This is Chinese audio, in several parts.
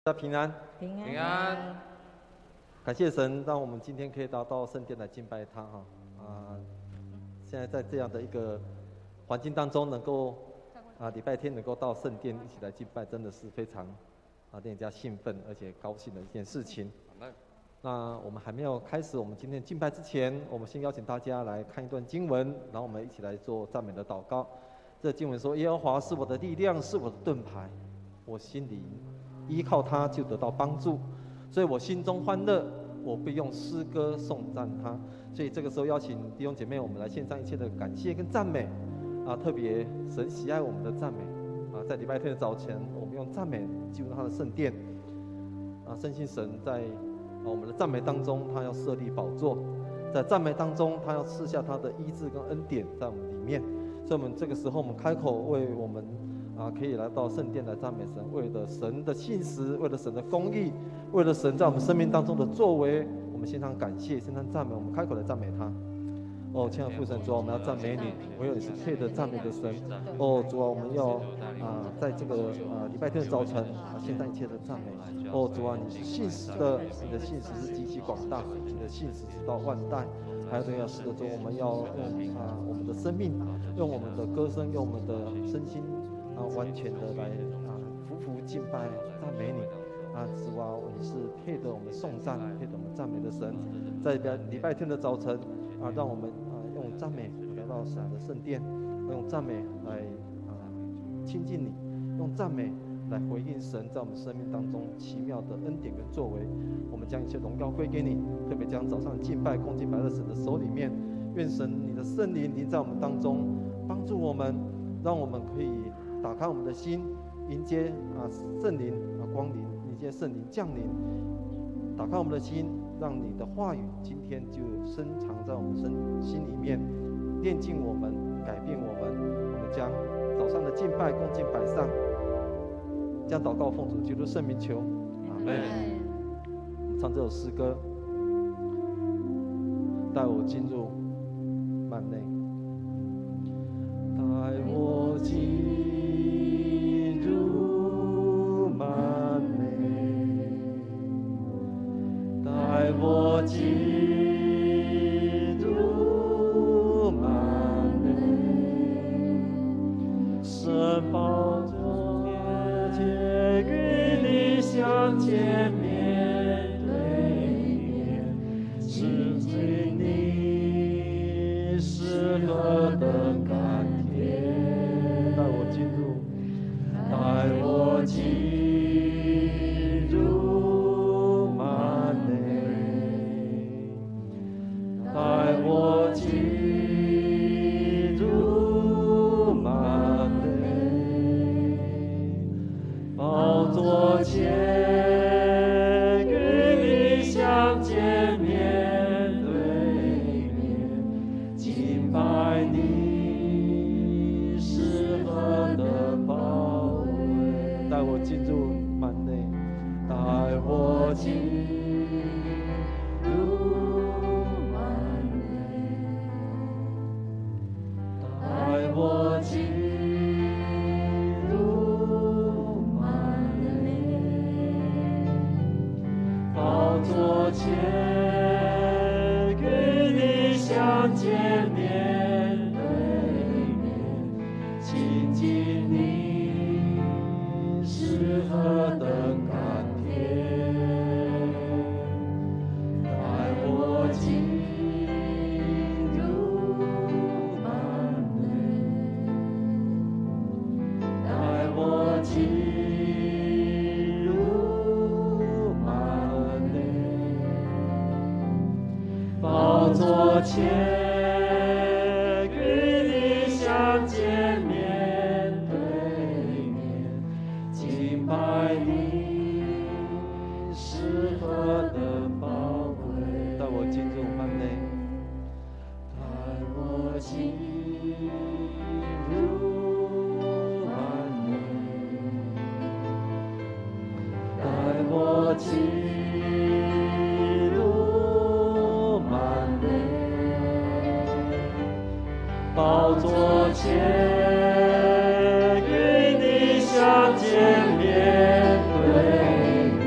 大家平安，平安。感谢神，让我们今天可以到圣殿来敬拜他哈现在在这样的一个环境当中，能够礼拜天能够到圣殿一起来敬拜，真的是非常令人家兴奋而且高兴的一件事情。那我们还没有开始我们今天敬拜之前，我们先邀请大家来看一段经文，然后我们一起来做赞美的祷告。这经文说：耶和华是我的力量，是我的盾牌，我心里依靠他就得到帮助，所以我心中欢乐，我必用诗歌颂赞他。所以这个时候邀请弟兄姐妹，我们来献上一切的感谢跟赞美特别神喜爱我们的赞美在礼拜天的早晨，我们用赞美进入他的圣殿深信神在我们的赞美当中，他要设立宝座，在赞美当中，他要赐下他的医治跟恩典在我们里面。所以我们这个时候，我们开口为我们可以来到圣殿来赞美神，为了神的信实，为了神的公义，为了神在我们生命当中的作为，我们献上感谢，献上赞美，我们开口来赞美他。亲爱的父神，主啊，我们要赞美你，唯有你是配得赞美的神。主啊，我们要在这个礼拜天的早晨献上一切的赞美。主啊，你是信实的，你的信实是极其广大，你的信实直到万代。还有对要是的主，我们要用我们的生命，用我们的歌声，用我们的身心完全的来匍匐敬拜赞美你。主啊，你是配得我们颂赞，配得我们赞美的神。在礼拜天的早晨让我们用赞美来到神的圣殿，用赞美来亲近你，用赞美来回应神在我们生命当中奇妙的恩典跟作为。我们将一切荣耀归给你，特别将早上敬拜恭敬摆在神的手里面。愿神你的圣灵临在我们当中，帮助我们，让我们可以打开我们的心，迎接圣灵光临，迎接圣灵降临。打开我们的心，让你的话语今天就深藏在我们心里面，炼净我们，改变我们。我们将早上的敬拜恭敬摆上，将祷告奉主基督圣名求，阿们。我们唱这首诗歌，带我进入幔内，带我进入幔内，带我进入幔内，神宝座面前与你相见面对面，是对你是何等甘甜。带我进入，带我进入幔内，带我进入幔内，宝座前与你相见面对面，敬拜你是何等宝贵。带我进入幔内，带我进入幔内，带我进入幔内，宝座前与你相见面对面，亲近你是何等甘甜。带我进入幔内，带我进入幔内，宝座前与你相见面对面，敬拜你是何等宝贵。带我进入幔内，带我进入幔内，带我进入幔内，宝座前与你相见面对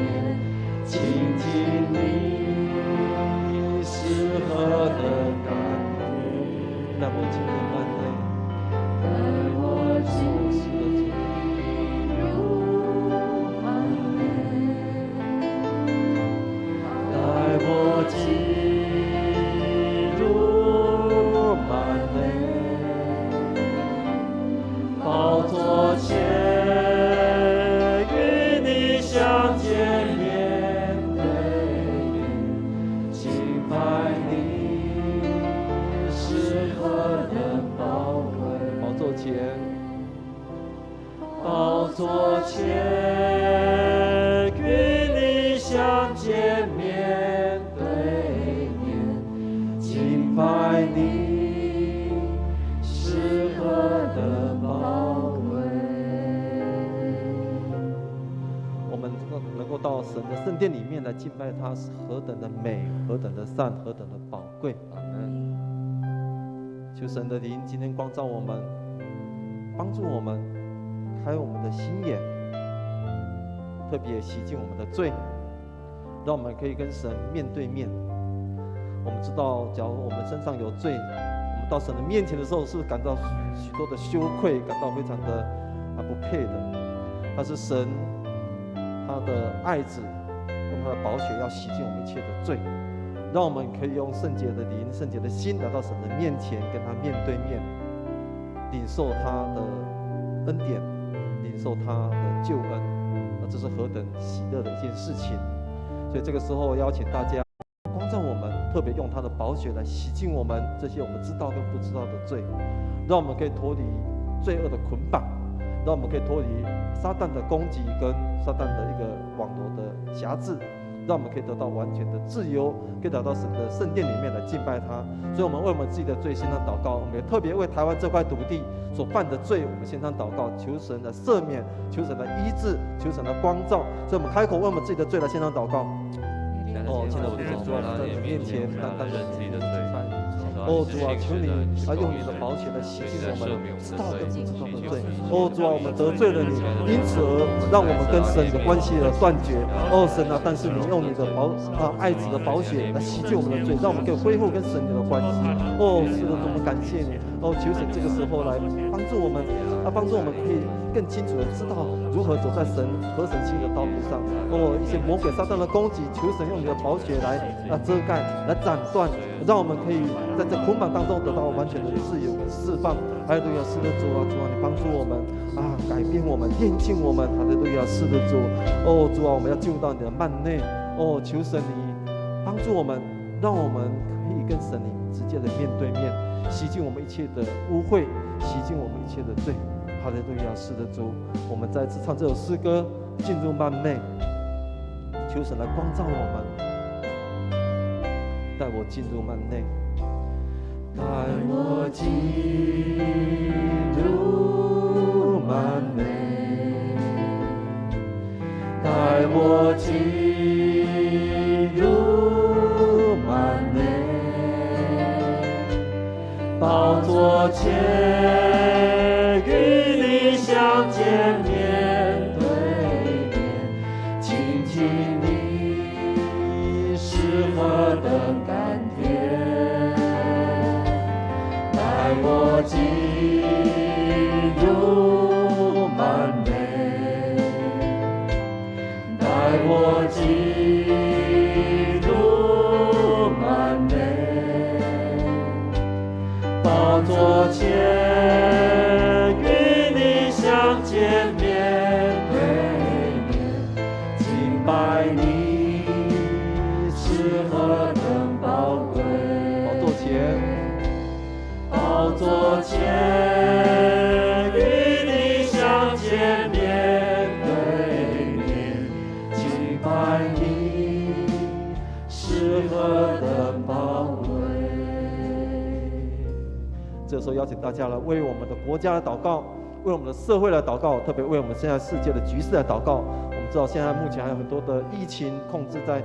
座前，与你相见面对面，敬拜你是何等宝贵。我们能够到神的圣殿里面来敬拜他，是何等的美，何等的善，何等的宝贵。阿门。求神的灵今天光照我们，帮助我们开我们的心眼，特别洗净我们的罪，让我们可以跟神面对面。我们知道，假如我们身上有罪，我们到神的面前的时候，是感到许多的羞愧，感到非常的不配的。但是神他的爱子用他的宝血要洗净我们一切的罪，让我们可以用圣洁的灵、圣洁的心来到神的面前，跟他面对面，领受他的恩典，领受他的救恩。这是何等喜乐的一件事情！所以这个时候邀请大家光照我们，特别用他的宝血来洗净我们这些我们知道跟不知道的罪，让我们可以脱离罪恶的捆绑，让我们可以脱离撒旦的攻击跟撒旦的一个网罗的辖制，让我们可以得到完全的自由，可以来到神的圣殿里面来敬拜他。所以我们为我们自己的罪献上祷告，我们也特别为台湾这块土地所犯的罪，我们献上祷告，求神的赦免，求神的医治，求神的光照。所以我们开口为我们自己的罪来献上祷告。现在我的主啊，在你面前单单认自己的罪。主啊，求你用你的宝血来洗净我们知道跟不知道的罪。主啊，我们得罪了你，因此而让我们跟神的关系而断绝。神啊，但是你用你的爱子的宝血来洗净我们的罪，让我们可以恢复跟神的关系。是的，我们感谢你。求神这个时候来帮助我们，帮助我们可以更清楚的知道如何走在神合神心意的道路上。一些魔鬼撒旦的攻击，求神用你的宝血来遮盖、来斩断，让我们可以在这捆绑当中得到完全的自由跟释放。哈利路亚，是的主啊，主啊，你帮助我们改变我们，炼净我们。哈利路亚，是的主。主啊，我们要进入到你的幔内。求神你帮助我们，让我们可以跟神你直接的面对面，洗净我们一切的污秽，洗净我们一切的罪。哈利路亚，是的主。我们再次唱这首诗歌，进入幔内，求神来光照我们，带我进入幔内，带我进入幔内，带我进入幔内，宝座前与你相见面对面，亲近你是何等甘甜。带我进入幔内，带我进入幔内，宝座前与你相见面对面，敬拜你是何等宝贵。宝座前与你相见面对面，敬拜你是何等宝贵。这时候邀请大家来为我们的国家来祷告，为我们的社会来祷告，特别为我们现在世界的局势来祷告。我们知道现在目前还有很多的疫情控制在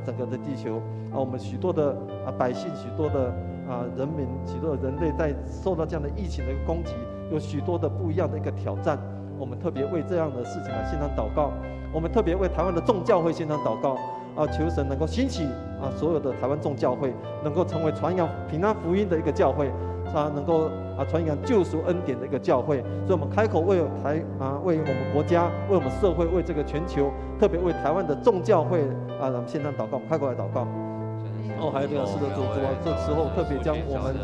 整个的地球，我们许多的百姓，许多的人民，许多的人类在受到这样的疫情的一个攻击，有许多的不一样的一个挑战。我们特别为这样的事情来献上祷告，我们特别为台湾的众教会献上祷告。求神能够兴起所有的台湾众教会，能够成为传扬平安福音的一个教会，能够传扬救赎恩典的一个教会。所以我们开口为为我们国家，为我们社会，为这个全球，特别为台湾的众教会咱们献上祷告。我们开口来祷告。还有这个是的主啊，这时候特别将我们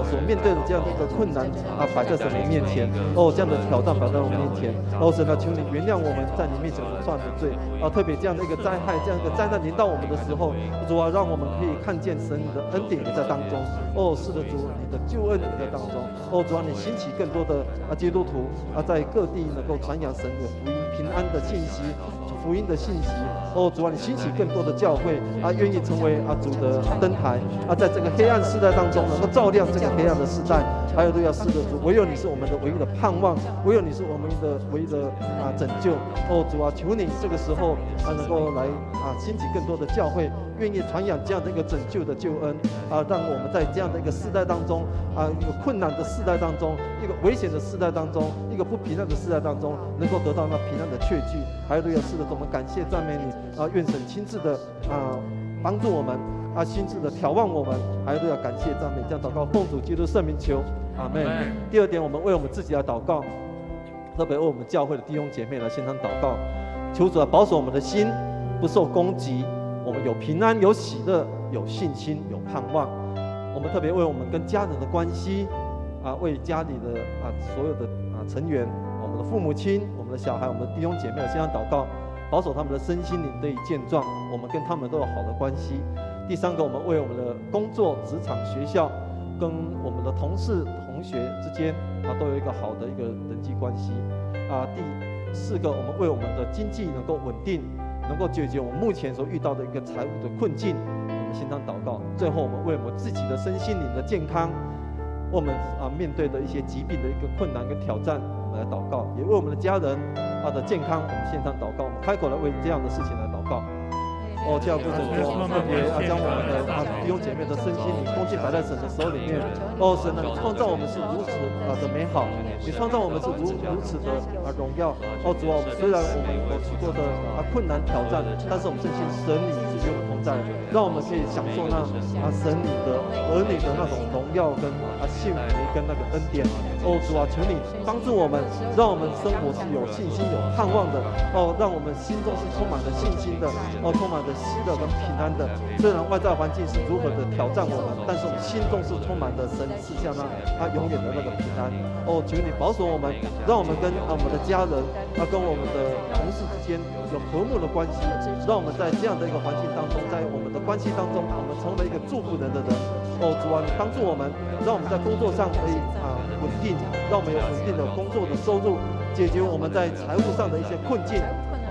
所面对的这样的一个困难摆在神的面前，这样的挑战摆在我们面前，神啊，求你原谅我们在你面前所犯的罪特别这样的一个灾害，这样一个灾难临到我们的时候，主啊，让我们可以看见神你的恩典也在当中。是的主，你的救恩也在当中。主啊，你兴起更多的基督徒在各地能够传扬神的福音、平安的信息。福音的信息，主啊，你兴起更多的教会愿意成为主的灯台在这个黑暗世代当中能够照亮这个黑暗的世代。还有都要是的主，唯有你是我们的唯一的盼望，唯有你是我们的唯一的拯救。主啊，求你这个时候能够来兴起更多的教会，愿意传扬这样的一个拯救的救恩让我们在这样的一个世代当中一个困难的世代当中，一个危险的世代当中，一个不平安的世代当中，能够得到那平安的确据。还有都要是的主，我们感谢赞美你愿神亲自的帮助我们亲自的眺望我们，还有都要感谢赞美。这样祷告奉主基督圣名求，阿们。第二点，我们为我们自己来祷告，特别为我们教会的弟兄姐妹来献上祷告，求主保守我们的心不受攻击，我们有平安、有喜乐、有信心、有盼望。我们特别为我们跟家人的关系为家里的所有的成员，我们的父母亲、我们的小孩、我们的弟兄姐妹来献上祷告，保守他们的身心灵得以健壮，我们跟他们都有好的关系。第三个，我们为我们的工作、职场、学校跟我们的同事、同学之间都有一个好的一个人际关系第四个，我们为我们的经济能够稳定，能够解决我们目前所遇到的一个财务的困境，我们献上祷告。最后，我们为我们自己的身心灵的健康，我们面对的一些疾病的一个困难跟挑战，我们来祷告，也为我们的家人的健康，我们献上祷告。我们开口来为这样的事情来祷告。这样不主说，特别将我们的弟兄姐妹的身心灵恭敬摆在神的手里面。神啊，你创造我们是如此的美好，你创造我们是如此的荣耀。主啊，虽然我们有许多的困难挑战，但是我们深信神你是与我们同在，让我们可以享受那神你的儿女的那种荣耀跟幸福跟那个恩典。主啊，求你帮助我们，让我们生活是有信心、有盼望的。让我们心中是充满了信心的，充满了喜乐跟平安的。虽然外在环境是如何的挑战我们，但是我们心中是充满了神赐下他永远的那个平安。求你保守我们，让我们跟我们的家人跟我们的同事之间有和睦的关系，让我们在这样的一个环境当中，在我们的关系当中，我们成为一个祝福人的人。主啊，你帮助我们，让我们在工作上可以稳定，让我们有稳定的工作的收入，解决我们在财务上的一些困境，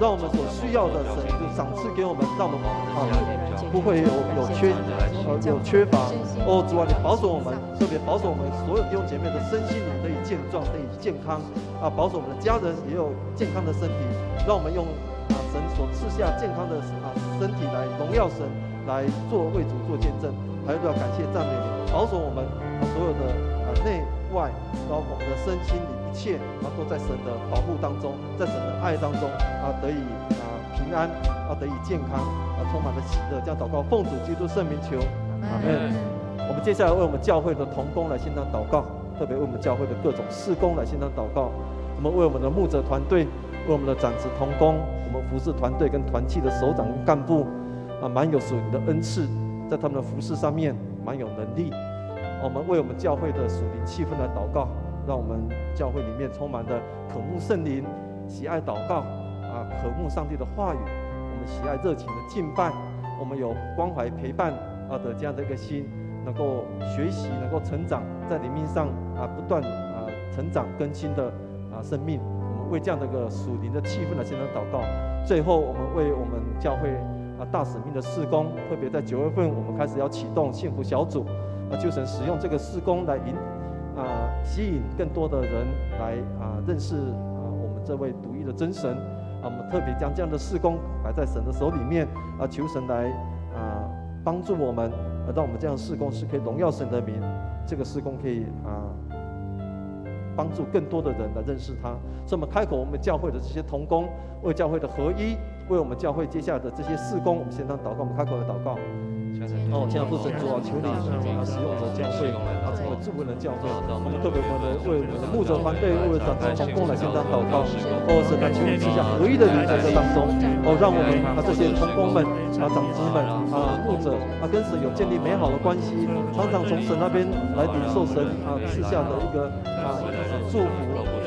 让我们所需要的神就赏赐给我们，让我们不会有缺乏。主啊，你保守我们，特别保守我们所有弟兄姐妹的身心灵得以健壮，得以健康保守我们的家人也有健康的身体，让我们用神所赐下健康的身体来荣耀神，来为主做见证。还有都要感谢赞美你，保守我们所有的内外，然后我们的身心灵一切都在神的保护当中，在神的爱当中得以平安得以健康充满了喜乐。这样祷告奉主基督圣名求，阿们。我们接下来为我们教会的同工来献上祷告，特别为我们教会的各种事工来献上祷告。我们为我们的牧者团队，为我们的长子同工，我们服事团队跟团契的首长跟干部蛮有属灵的恩赐，在他们的服事上面蛮有能力。我们为我们教会的属灵气氛来祷告，让我们教会里面充满了渴慕圣灵、喜爱祷告渴慕上帝的话语。我们喜爱热情的敬拜，我们有关怀陪伴的这样的一个心，能够学习，能够成长，在灵命上不断成长更新的生命。我们为这样的一个属灵的气氛来献上祷告。最后，我们为我们教会大使命的事工，特别在9月份，我们开始要启动幸福小组，求神使用这个事工来吸引更多的人来认识我们这位独一的真神。我们特别将这样的事工摆在神的手里面求神来帮助我们，让我们这样的事工是可以荣耀神的名。这个事工可以帮助更多的人来认识他。所以我们开口，我们教会的这些同工为教会的合一，为我们教会接下来的这些事工，我们献上祷告，我们开口来祷告。亲爱的父神主啊，求你使用我们的教会，成为祝福的教会。我们特别为我们的牧者团队，为长子同工来献上祷告。神啊，求你赐下合一的灵在这当中。让我们这些同工们长子们牧者跟神有建立美好的关系，常常从神那边来领受神赐下的一个祝福。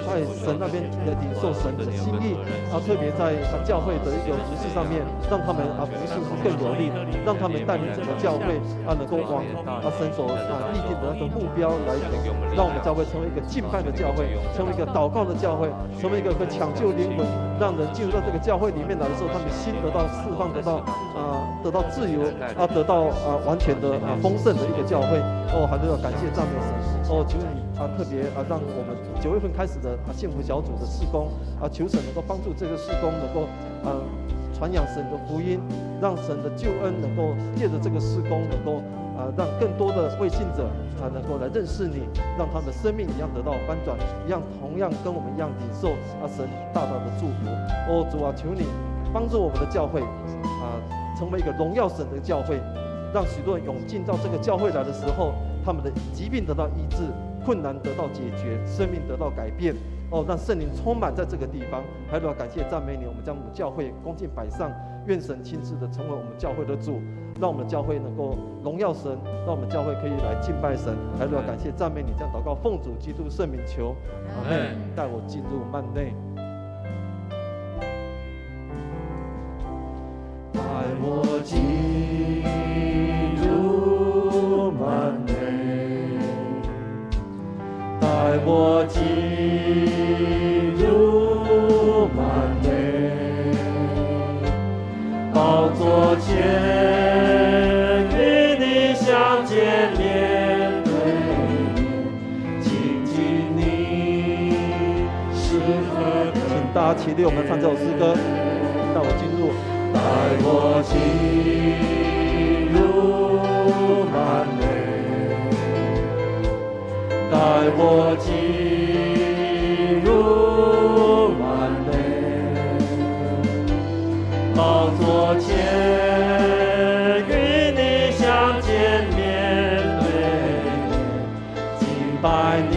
在神那边领受神的心意特别在教会的一个服事上面，让他们服事更有力，让他们带领整个教会能够往神所立定的那个目标来走，让我们教会成为一个敬拜的教会，成为一个祷告的教会，成为一个会抢救灵魂，让人进入到这个教会里面来的时候，他们心得到释放，得到自由得到完全的丰盛的一个教会。还是要感谢赞美神。求你特别让我们9月份开始的幸福小组的事工求神能够帮助这个事工能够传扬神的福音，让神的救恩能够借着这个事工能够让更多的未信者能够来认识你，让他们的生命一样得到翻转，同样跟我们一样领受神大大的祝福。主啊，求你帮助我们的教会成为一个荣耀神的教会，让许多人涌进到这个教会来的时候，他们的疾病得到医治，困难得到解决，生命得到改变。让圣灵充满在这个地方。还要感谢赞美你，我们将我们教会恭敬摆上，愿神亲自的成为我们教会的主，让我们教会能够荣耀神，让我们教会可以来敬拜神。还要感谢赞美你，将祷告奉主基督圣名求，阿们。带我进入幔内，带我进入幔内，带我进入幔内，宝座前与你相见，面对面，亲近你是何等。请大家起立，我们唱这首诗歌，带我进入。带我进入幔内，带我进入幔内，宝座前与你相见，面对面，敬拜你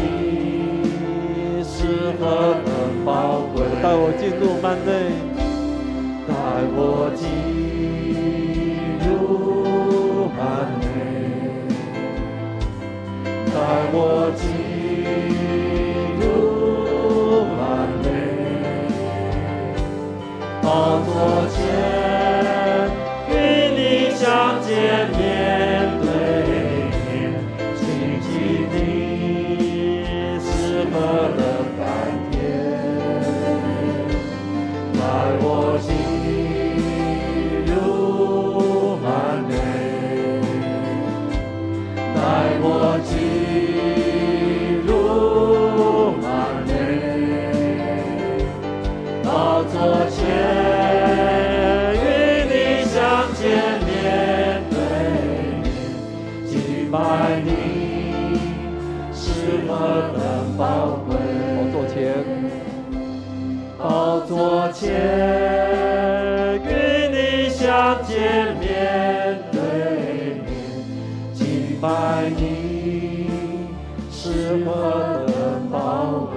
是何等宝贵。带我进入幔内，带我进入幔内，带我进入幔内，宝座前与你相见，面对面，亲近你是何等甘甜。带我进入幔内，带我进入幔内，宝座前与你相见，面对面，敬拜你是何等宝贵。宝座前与你相见，面对面，敬拜你是何等宝贵。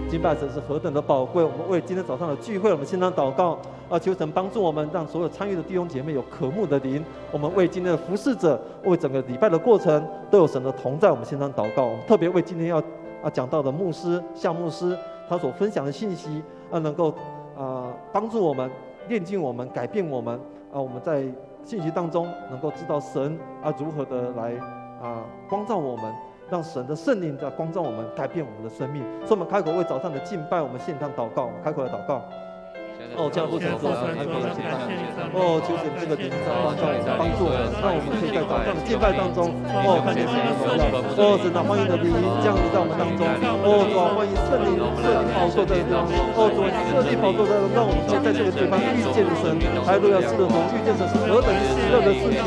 敬拜神是何等的宝贵！我们为今天早上的聚会，我们献上祷告求神帮助我们，让所有参与的弟兄姐妹有渴慕的灵。我们为今天的服侍者，为整个礼拜的过程都有神的同在，我们献上祷告。我们特别为今天要讲到的牧师夏牧师，他所分享的信息能够帮助我们、炼净我们、改变我们我们在信息当中能够知道神如何的来光照我们，让神的圣灵在光照我们，改变我们的生命。所以我们开口为早上的敬拜，我们献上祷告，我们开口来祷告。这样不成功，开口来敬拜。求神这个灵在帮助我们，帮助我们，让我们可以在早上的敬拜当中看见神的荣耀。神啊，欢迎你的灵降临在我们当中。主啊，欢迎圣灵宝座在这地方。主啊，设立宝座在，让我们可以在这个地方遇见神。还有路亚，是的，遇见神是何等喜乐的事情。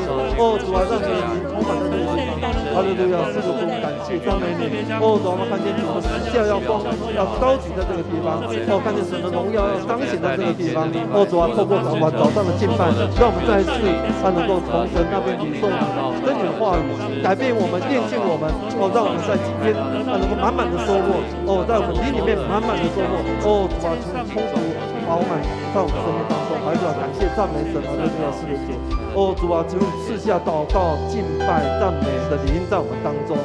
主啊，让你的灵充满在这个地方。哈利路亚，是的，主感谢赞美你。主啊，我们看见主的十架要高举在这个地方。看见神的荣耀要彰显在这个个地方。主啊，透过早上的敬拜，让我们再一次能够从神那边领受真理的话语，改变我们，炼净我们。让我们在今天能够满满的收获。在我们灵里面满满的收获。主啊，充足饱满在我们生命当中。还是要感谢赞美神，哈利路亚，是的主。主啊，求你赐下祷告、敬拜、赞美的灵在我们当中。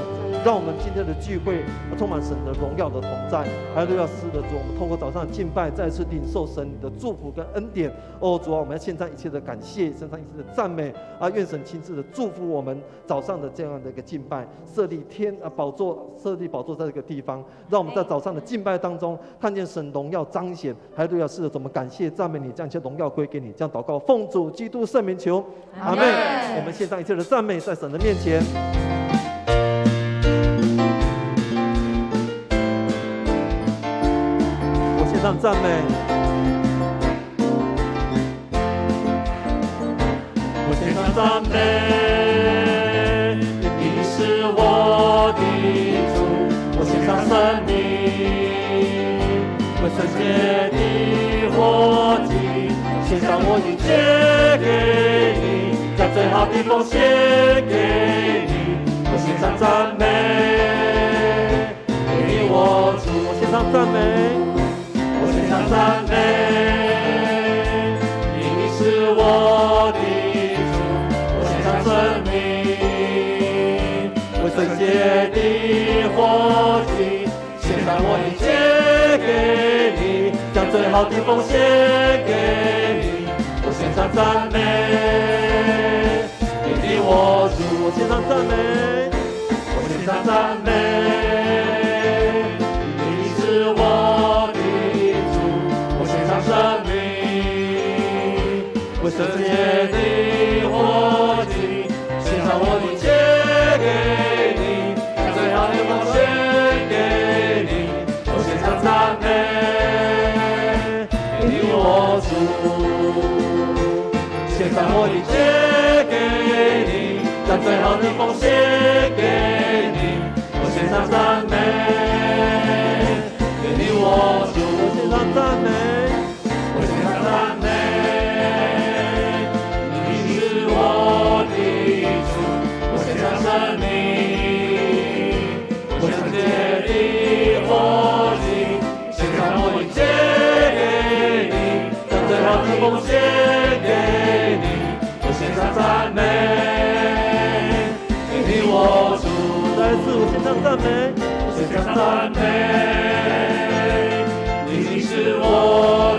让我们今天的聚会充满神的荣耀的同在，还有要是的主，我们透过早上的敬拜，再次领受神的祝福跟恩典。主啊，我们要献上一切的感谢，献上一切的赞美愿神亲自的祝福我们早上的这样的一个敬拜，设立宝座在这个地方，让我们在早上的敬拜当中看见神荣耀彰显。还有要是的主，我们感谢赞美你，将一切荣耀归给你。这样祷告，奉主基督圣名求，阿们。我们献上一切的赞美，在神的面前。上赞美，我献上赞美，你是我的主，我献上生命，为圣洁的活祭，献上我一切给你，将最好的奉献给你，我献上赞美，给我主，我献上赞美。献上赞美，你是我的主，我献上生命，为圣洁的活祭，献上我一切给你，将最好的奉献给你，我献上赞美，给我主，我献上赞美，我献上赞美，你是我的生命，为圣洁的活祭，献上我的一切给你，将最好的奉献给你，我献上赞美，给我主，献上我的一切给你，将最好的奉献给你，我献上赞美，给我主，我献上赞美。赞美，你是我的主，我献上生命，我圣洁的活祭，献上我一切给你，将最好的奉献给你，我献上赞美，给我主，再一次我献上赞美，我献上赞美，你是我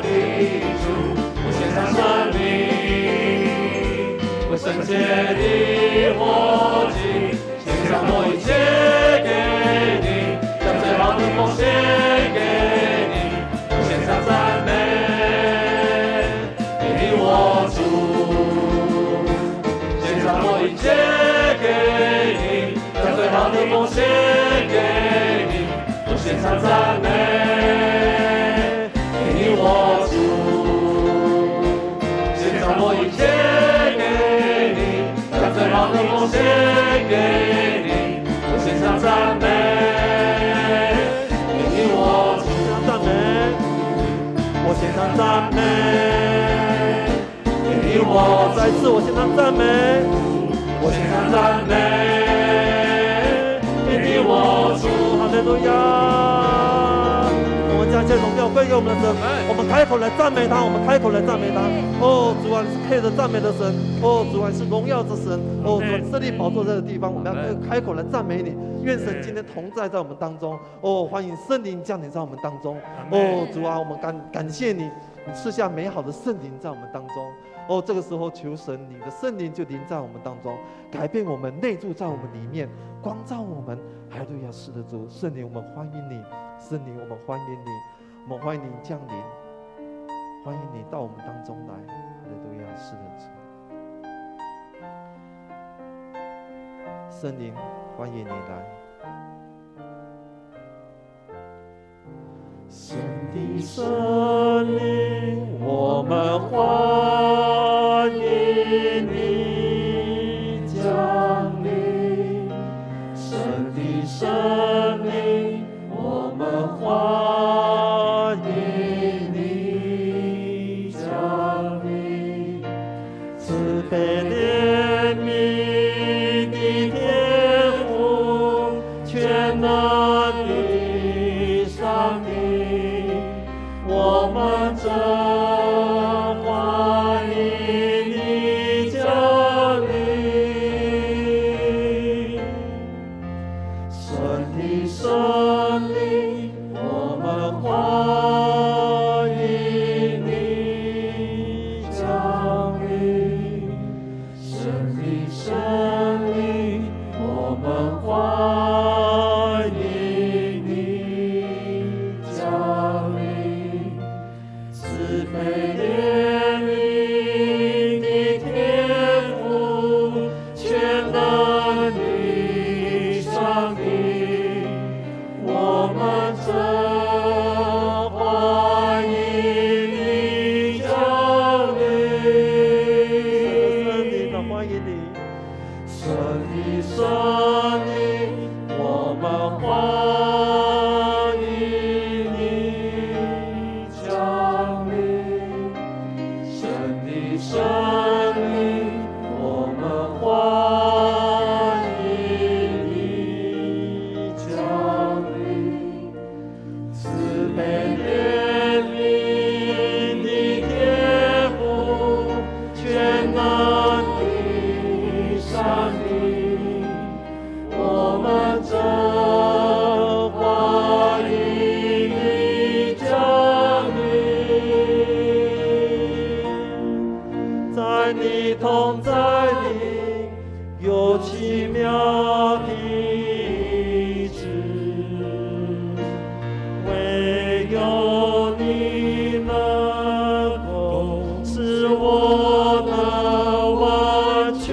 的生命，为圣洁的活祭，献上我一切给你，将最好的奉献给你，我献上赞美，给我主，献上我一切给你，将最好的奉献给你，我献上赞美，给我主。我一切给你，将最好的奉献给你，我献上赞美，给我献上赞美，我献上赞美，给我再次我献上赞美，我献上赞美，给我主，哈利路亚。将一切荣耀归给我们的神，我们开口来赞美他，我们开口来赞美他。主啊，你是配着赞美的神，主啊，你是荣耀的神，主啊，设立宝座在这个地方，我们要开口来赞美你。愿神今天同在在我们当中，欢迎圣灵降临在我们当中。主啊，我们感谢你，你赐下美好的圣灵在我们当中。这个时候求神，你的圣灵就临在我们当中，改变我们，内住在我们里面，光照我们。哈利路亚，是的主，圣灵，我们欢迎你。圣灵，我们欢迎你，我们欢迎你降临，欢迎你到我们当中来。哈利路亚，是的主，圣灵，欢迎你来。神的圣灵，我们欢迎你降临。神的圣灵，我们欢迎你。的生命，我们欢迎你降临，慈悲怜悯的天父，全能的上帝，我们真欢迎你降临，在你同在里有奇妙的旨，唯有你能够使我能完全。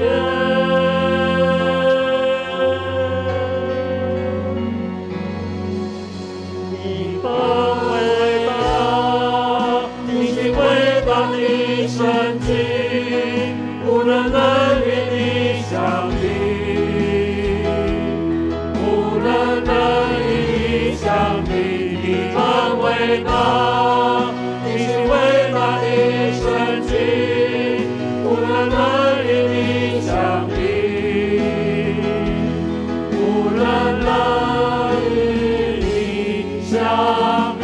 你本伟大，你是伟大的神迹，无人能与你相比，无人能与你相比。你本伟大，你是伟大的神迹，无人能与你相比，无人能与你相比。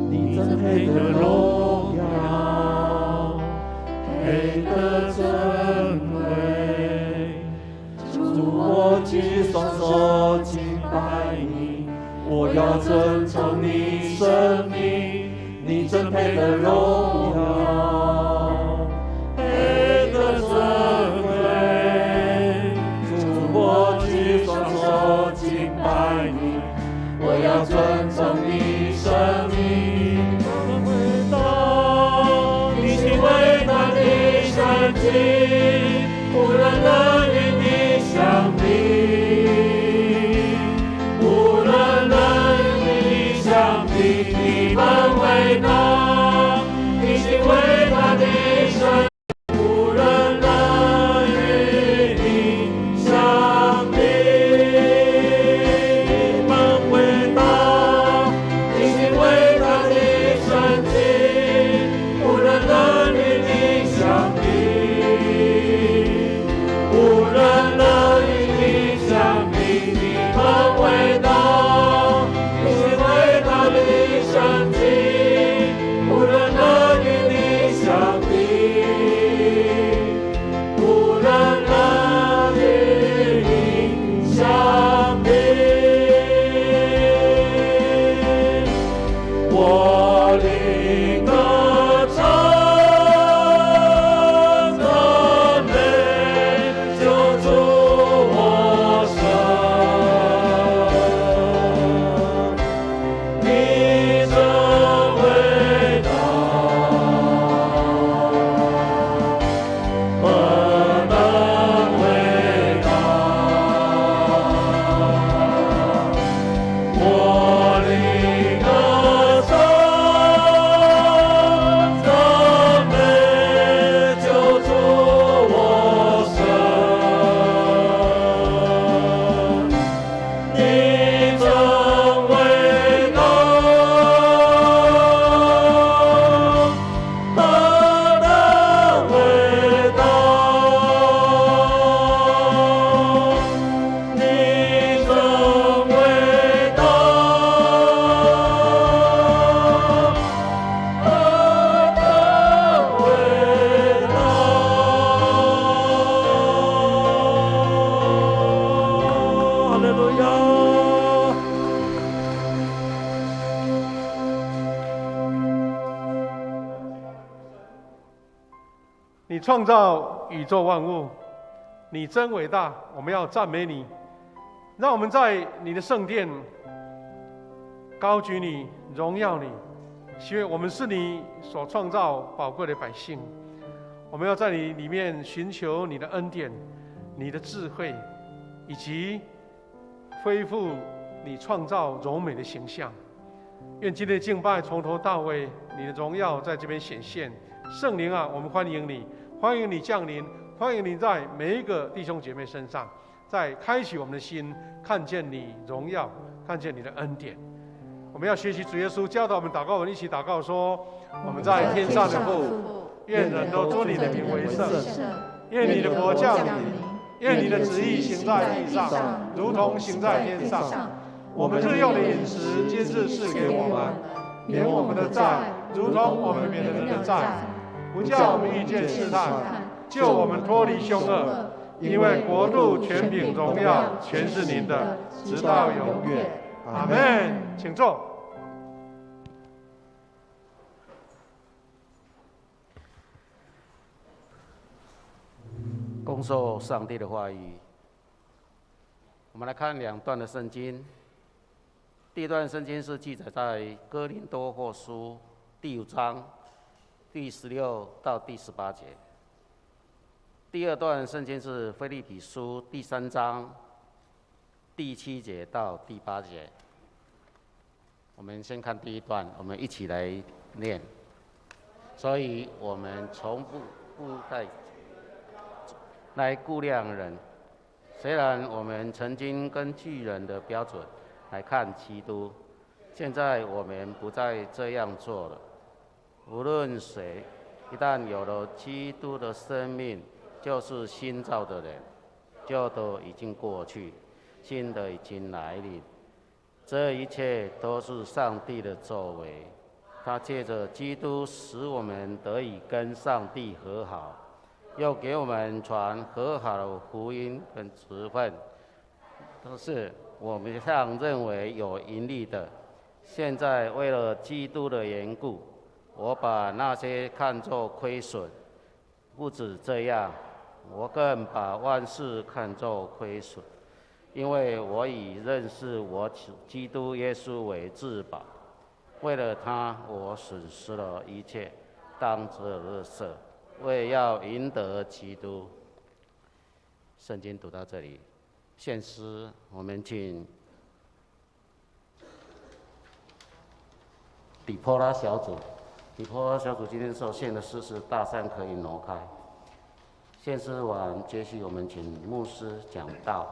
你真配得荣耀，配得尊贵。主，我举双手敬拜你，我要尊崇你生命。你真配得荣耀，配得尊贵。主，我举双手敬拜你，我要尊崇你生命。伟大，你是伟大的神迹，无人能与你相比，无人能与你相比。你们伟大，你是伟大的神，无人能与你相比。你们伟大，你是伟大的神迹，无人能与你相比，无人能与你相比。你们伟大，你是伟大的神迹，无人能与你相比，无人能与你相比。我灵歌唱赞美，救主我生。你真伟大，何等伟大！我灵歌唱赞美，救主我生。你真伟大，何等伟大！你真伟大，何等伟大！哈利路亚。你创造宇宙万物，你真伟大，我们要赞美你。让我们在你的圣殿高举你，荣耀你，因为我们是你所创造宝贵的百姓。我们要在你里面寻求你的恩典、你的智慧，以及恢复你创造柔美的形象。愿今天的敬拜从头到尾，你的荣耀在这边显现。圣灵啊，我们欢迎你，欢迎你降临，欢迎你在每一个弟兄姐妹身上，在开启我们的心，看见你荣耀，看见你的恩典。我们要学习主耶稣教导我们祷告，我们一起祷告说：我们在天上的父，愿人都尊你的名为圣，愿你的国降临，愿你的旨意行在地上，如同行在天上。我们日用的饮食，今日赐给我们，免我们的债，如同我们免人的债，不叫我们遇见试探，救我们脱离凶恶。因为国度、权柄、荣耀，全是您的，直到永远。阿们。请坐。恭受上帝的话语。我们来看2段的圣经。第一段圣经是记载在哥林多后书第5章第16到第18节。第二段圣经是腓立比书第3章第7节到第8节。我们先看第一段，我们一起来念。所以我们从不再来估量人，虽然我们曾经根据人的标准来看基督，现在我们不再这样做了。无论谁，一旦有了基督的生命，就是新造的人，旧的已经过去，新的已经来临。这一切都是上帝的作为，他借着基督使我们得以跟上帝和好，又给我们传和好的福音跟职分，都是我们上认为有盈利的。现在为了基督的缘故，我把那些看作亏损，不止这样，我更把万事看作亏损，因为我以认识我基督耶稣为至宝。为了他，我损失了一切，当作垃圾，为要赢得基督。圣经读到这里，献诗，我们请底波拉小组。底波拉小组今天所献的诗是大山可以挪开。献诗完，接续我们请牧师讲道。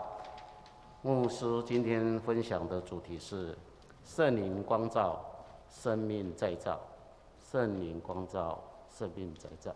牧师今天分享的主题是圣灵光照，生命再造。圣灵光照，生命再造。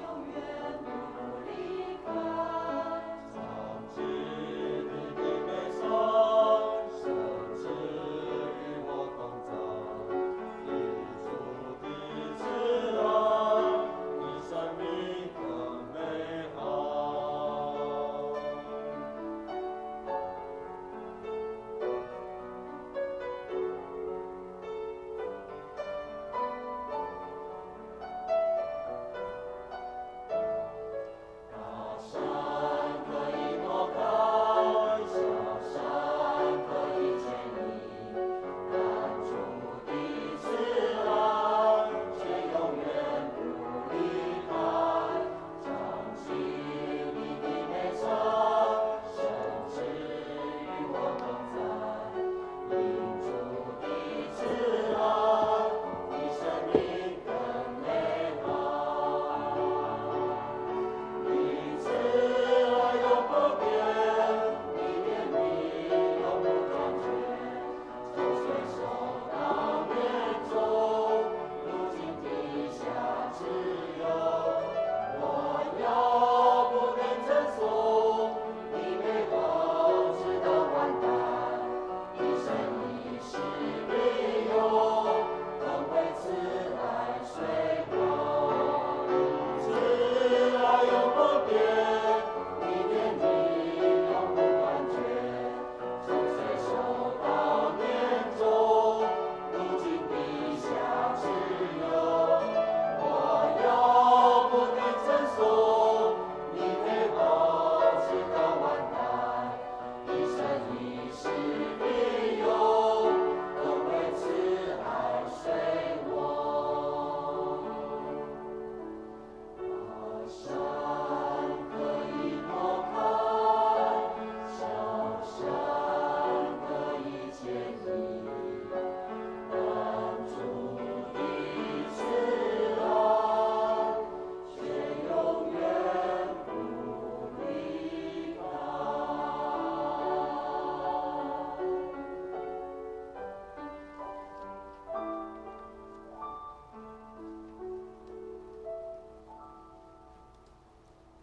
永远不离开。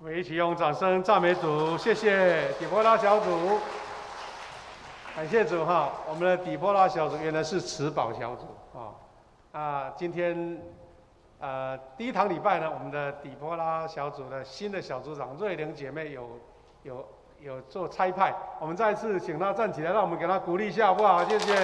我们一起用掌声赞美主，谢谢底波拉小组，感谢主哈！我们的底波拉小组原来是慈宝小组今天第一堂礼拜呢，我们的底波拉小组的新的小组长瑞玲姐妹有做差派，我们再一次请她站起来，让我们给她鼓励一下，好不好？谢谢。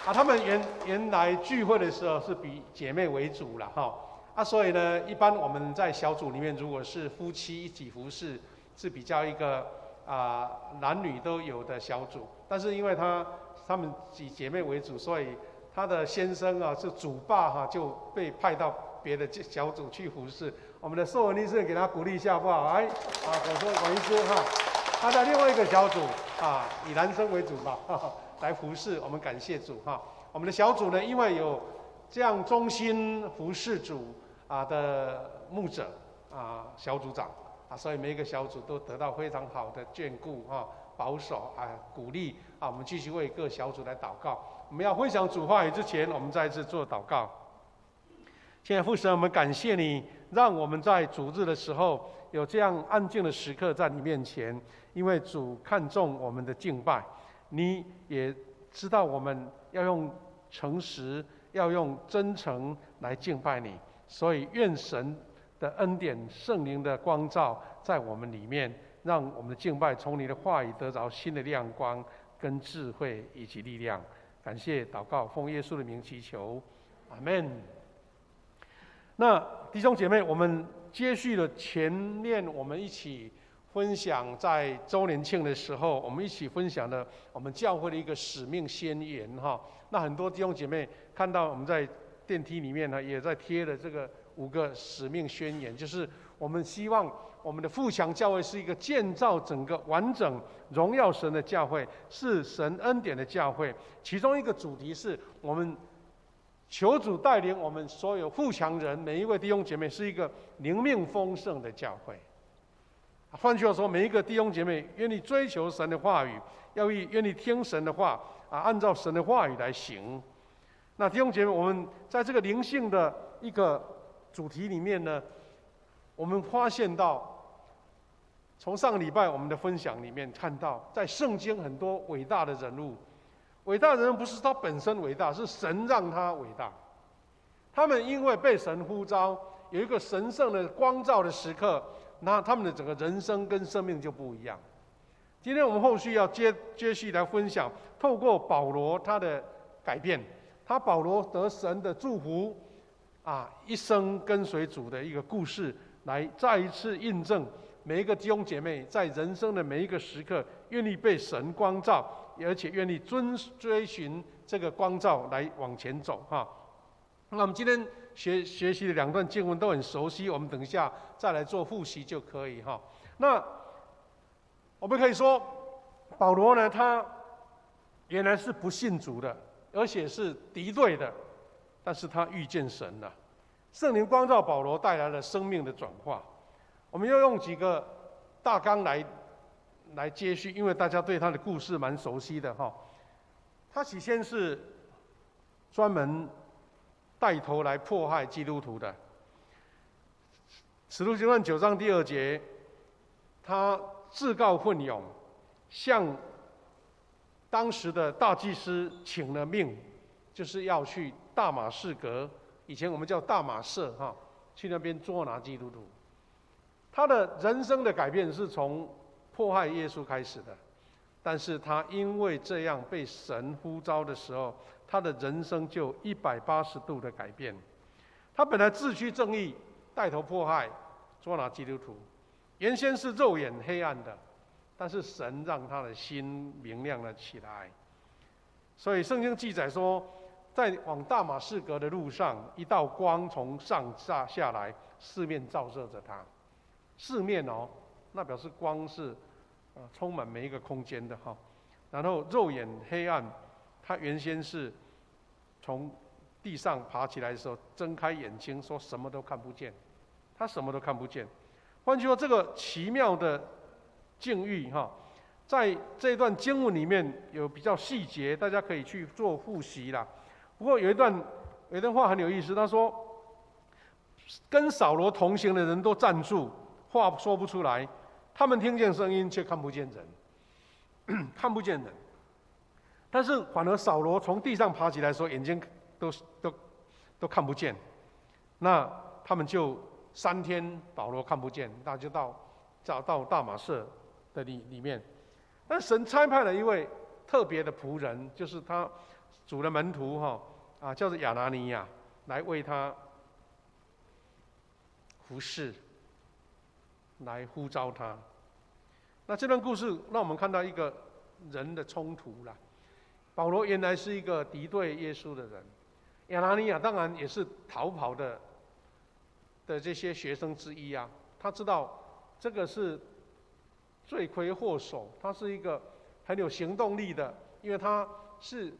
他们原来聚会的时候是比姐妹为主了哈，所以呢，一般我们在小组里面，如果是夫妻一起服侍，是比较一个男女都有的小组。但是因为他们以姐妹为主，所以他的先生是主爸就被派到别的小组去服侍。我们的寿文医师给他鼓励一下好不好？来，我说王医师他在另外一个小组以男生为主吧。来服侍，我们感谢主哈。我们的小组呢，因为有这样忠心服侍主的牧者小组长所以每一个小组都得到非常好的眷顾保守鼓励我们继续为各小组来祷告。我们要分享主话语之前，我们再一次做祷告。现在父神，我们感谢你，让我们在主日的时候有这样安静的时刻在你面前，因为主看重我们的敬拜。你也知道我们要用诚实，要用真诚来敬拜你，所以愿神的恩典、圣灵的光照在我们里面，让我们的敬拜从你的话语得着新的亮光、跟智慧以及力量。感谢祷告，奉耶稣的名祈求，阿们。那弟兄姐妹，我们接续了前面我们一起分享在周年庆的时候，我们一起分享了我们教会的一个使命宣言那很多弟兄姐妹看到我们在电梯里面也在贴了这个5个使命宣言，就是我们希望我们的富强教会是一个建造整个完整荣耀神的教会，是神恩典的教会。其中一个主题是我们求主带领我们所有富强人，每一位弟兄姐妹是一个灵命丰盛的教会。换句话说，每一个弟兄姐妹愿意追求神的话语，愿意听神的话按照神的话语来行。那弟兄姐妹，我们在这个灵性的一个主题里面呢，我们发现到，从上个礼拜我们的分享里面看到，在圣经很多伟大的人物，伟大的人不是他本身伟大，是神让他伟大。他们因为被神呼召，有一个神圣的光照的时刻，那他们的整个人生跟生命就不一样。今天我们后续要接续来分享，透过保罗他的改变，保罗得神的祝福一生跟随主的一个故事，来再一次印证每一个弟兄姐妹在人生的每一个时刻，愿意被神光照，而且愿意追寻这个光照来往前走那我们今天学习的2段经文都很熟悉，我们等一下再来做复习就可以那我们可以说，保罗呢，他原来是不信主的，而且是敌对的，但是他遇见神了，圣灵光照保罗，带来了生命的转化。我们要用几个大纲来接续，因为大家对他的故事蛮熟悉的他起先是专门带头来迫害基督徒的。使徒行传9章第2节，他自告奋勇，向当时的大祭司请了命，就是要去大马士革，以前我们叫大马色去那边捉拿基督徒。他的人生的改变是从迫害耶稣开始的，但是他因为这样被神呼召的时候，他的人生就180度的改变。他本来自诩正义，带头迫害捉拿基督徒，原先是肉眼黑暗的，但是神让他的心明亮了起来。所以圣经记载说，在往大马士革的路上，一道光从上下来，四面照射着他。四面那表示光是充满每一个空间的然后肉眼黑暗，他原先是从地上爬起来的时候，睁开眼睛说什么都看不见，他什么都看不见。换句话说，这个奇妙的境遇在这段经文里面有比较细节，大家可以去做复习啦。不过有一段话很有意思，他说跟扫罗同行的人都站住，话说不出来。他们听见声音，却看不见人，看不见人。但是反而扫罗从地上爬起来的时候，眼睛都看不见。那他们就3天保罗看不见，那就找到大马色的里面。但神差派了一位特别的仆人，就是他主的门徒叫做亚拿尼亚，来为他服侍，来呼召他。那这段故事让我们看到一个人的冲突啦。保罗原来是一个敌对耶稣的人，亚拿尼亚当然也是逃跑的这些学生之一啊。他知道这个是罪魁祸首，他是一个很有行动力的，因为他是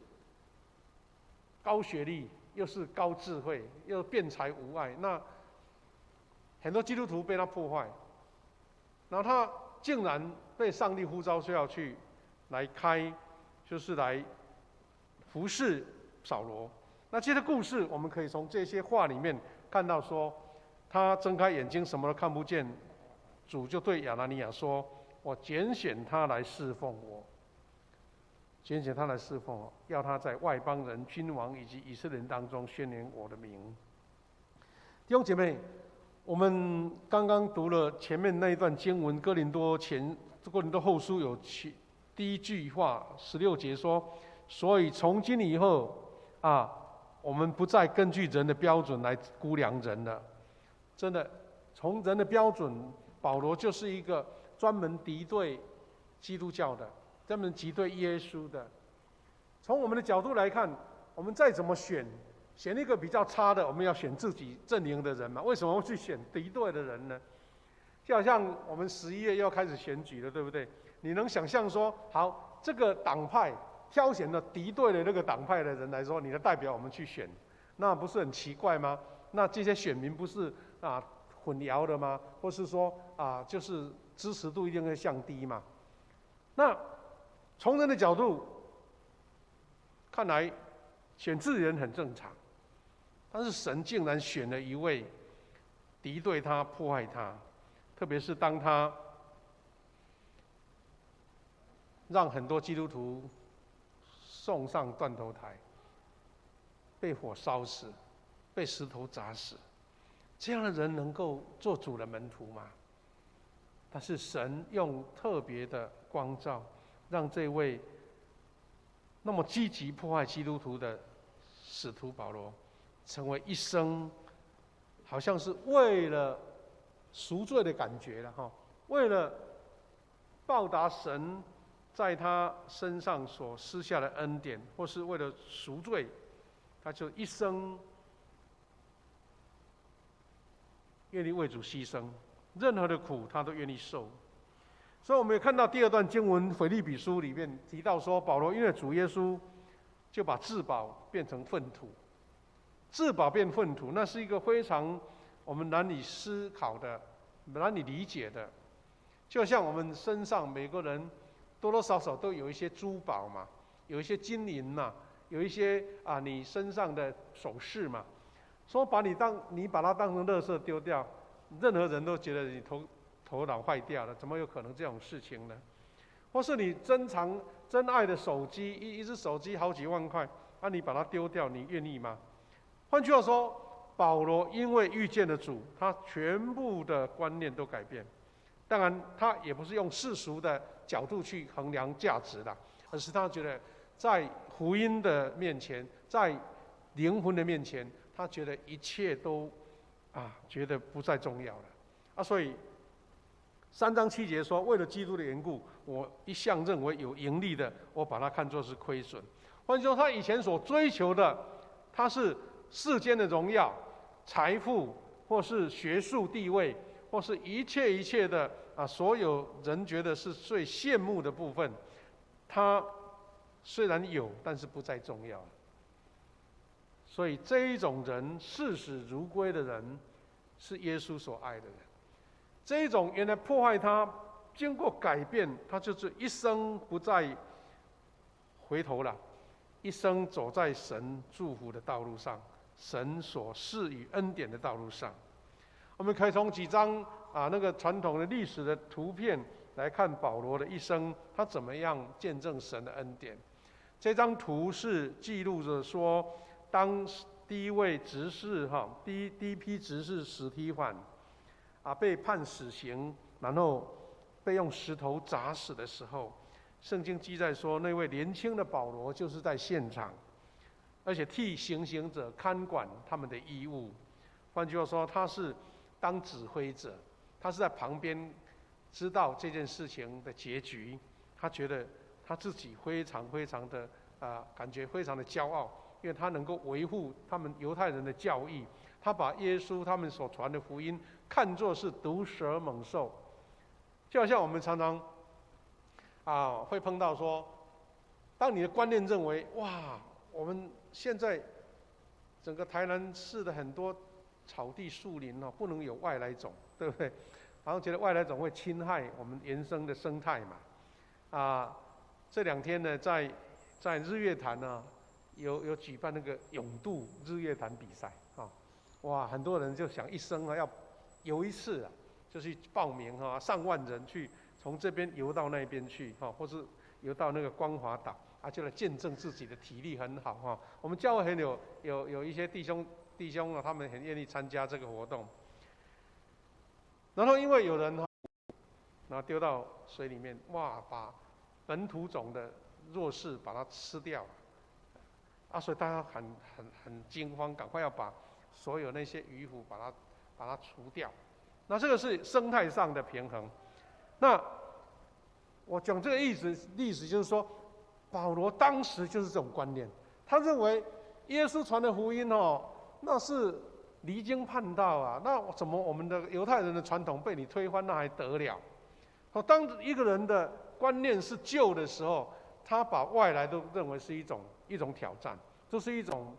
高学历，又是高智慧，又辩才无碍。那很多基督徒被他破坏，然后他竟然被上帝呼召，说要去就是来服侍扫罗。那这些故事，我们可以从这些话里面看到说，他睁开眼睛什么都看不见，主就对亚拿尼亚说：“我拣选他来侍奉我，拣选他来侍奉我，要他在外邦人、君王以及以色列人当中宣扬我的名。”弟兄姐妹，我们刚刚读了前面那一段经文，哥林多后书有第一句话16节说：“所以从今以后我们不再根据人的标准来估量人了。”真的，从人的标准，保罗就是一个专门敌对基督教的，专门敌对耶稣的。从我们的角度来看，我们再怎么选一个比较差的，我们要选自己阵营的人嘛？为什么会去选敌对的人呢？就好像我们11月要开始选举了，对不对？你能想象说，好，这个党派挑选了敌对的那个党派的人来说，你的代表我们去选，那不是很奇怪吗？那这些选民不是混淆的吗？或是说就是支持度一定会降低嘛？那从人的角度看来，选自己人很正常，但是神竟然选了一位敌对他、迫害他，特别是当他让很多基督徒送上断头台，被火烧死，被石头砸死，这样的人能够做主的门徒吗？但是神用特别的光照，让这位那么积极破坏基督徒的使徒保罗，成为一生好像是为了赎罪的感觉了哈，为了报答神在他身上所施下的恩典，或是为了赎罪，他就一生愿意为主牺牲，任何的苦他都愿意受。所以我们也看到第2段经文腓立比书里面提到说，保罗因为主耶稣就把至宝变成粪土，至宝变粪土，那是一个非常我们难以思考的、难以理解的。就像我们身上每个人多多少少都有一些珠宝嘛，有一些金银嘛，有一些你身上的首饰嘛，说你把它当成垃圾丢掉，任何人都觉得你头脑坏掉了，怎么有可能这种事情呢？或是你珍爱的手机，一只手机好几万块，你把它丢掉，你愿意吗？换句话说，保罗因为遇见了主，他全部的观念都改变。当然，他也不是用世俗的角度去衡量价值的，而是他觉得在福音的面前，在灵魂的面前，他觉得一切都觉得不再重要了所以3章7节说，为了基督的缘故，我一向认为有盈利的，我把它看作是亏损。换句话说，他以前所追求的，他是世间的荣耀、财富，或是学术地位，或是一切的所有人觉得是最羡慕的部分，他虽然有，但是不再重要了。所以这一种人视死如归的人，是耶稣所爱的人。这一种原来破坏他，经过改变，他就是一生不再回头了，一生走在神祝福的道路上，神所赐予恩典的道路上。我们可以从几张那个传统的历史的图片来看保罗的一生，他怎么样见证神的恩典。这张图是记录着说，当第一位执事第一批执事史提反被判死刑，然后被用石头砸死的时候，圣经记载说，那位年轻的保罗就是在现场，而且替行刑者看管他们的衣物。换句话说，他是当指挥者，他是在旁边知道这件事情的结局，他觉得他自己非常的感觉非常的骄傲，因为他能够维护他们犹太人的教义，他把耶稣他们所传的福音看作是毒蛇猛兽。就好像我们常常会碰到说，当你的观念认为哇，我们现在整个台南市的很多草地树林不能有外来种，对不对？然后觉得外来种会侵害我们原生的生态嘛。这2天呢，在日月潭呢，有举办那个泳渡日月潭比赛哇，很多人就想一生要游一次就去报名上万人去从这边游到那边去或是游到那个光华岛就来见证自己的体力很好我们教会很有一些弟兄他们很愿意参加这个活动。然后因为有人然后丢到水里面，哇，把本土种的弱势把它吃掉了所以大家很惊慌，赶快要把所有那些渔夫把它除掉。那这个是生态上的平衡。那我讲这个历史就是说，保罗当时就是这种观念，他认为耶稣传的福音那是离经叛道那怎么我们的犹太人的传统被你推翻，那还得了？当一个人的观念是旧的时候，他把外来都认为是一种挑战，这是一种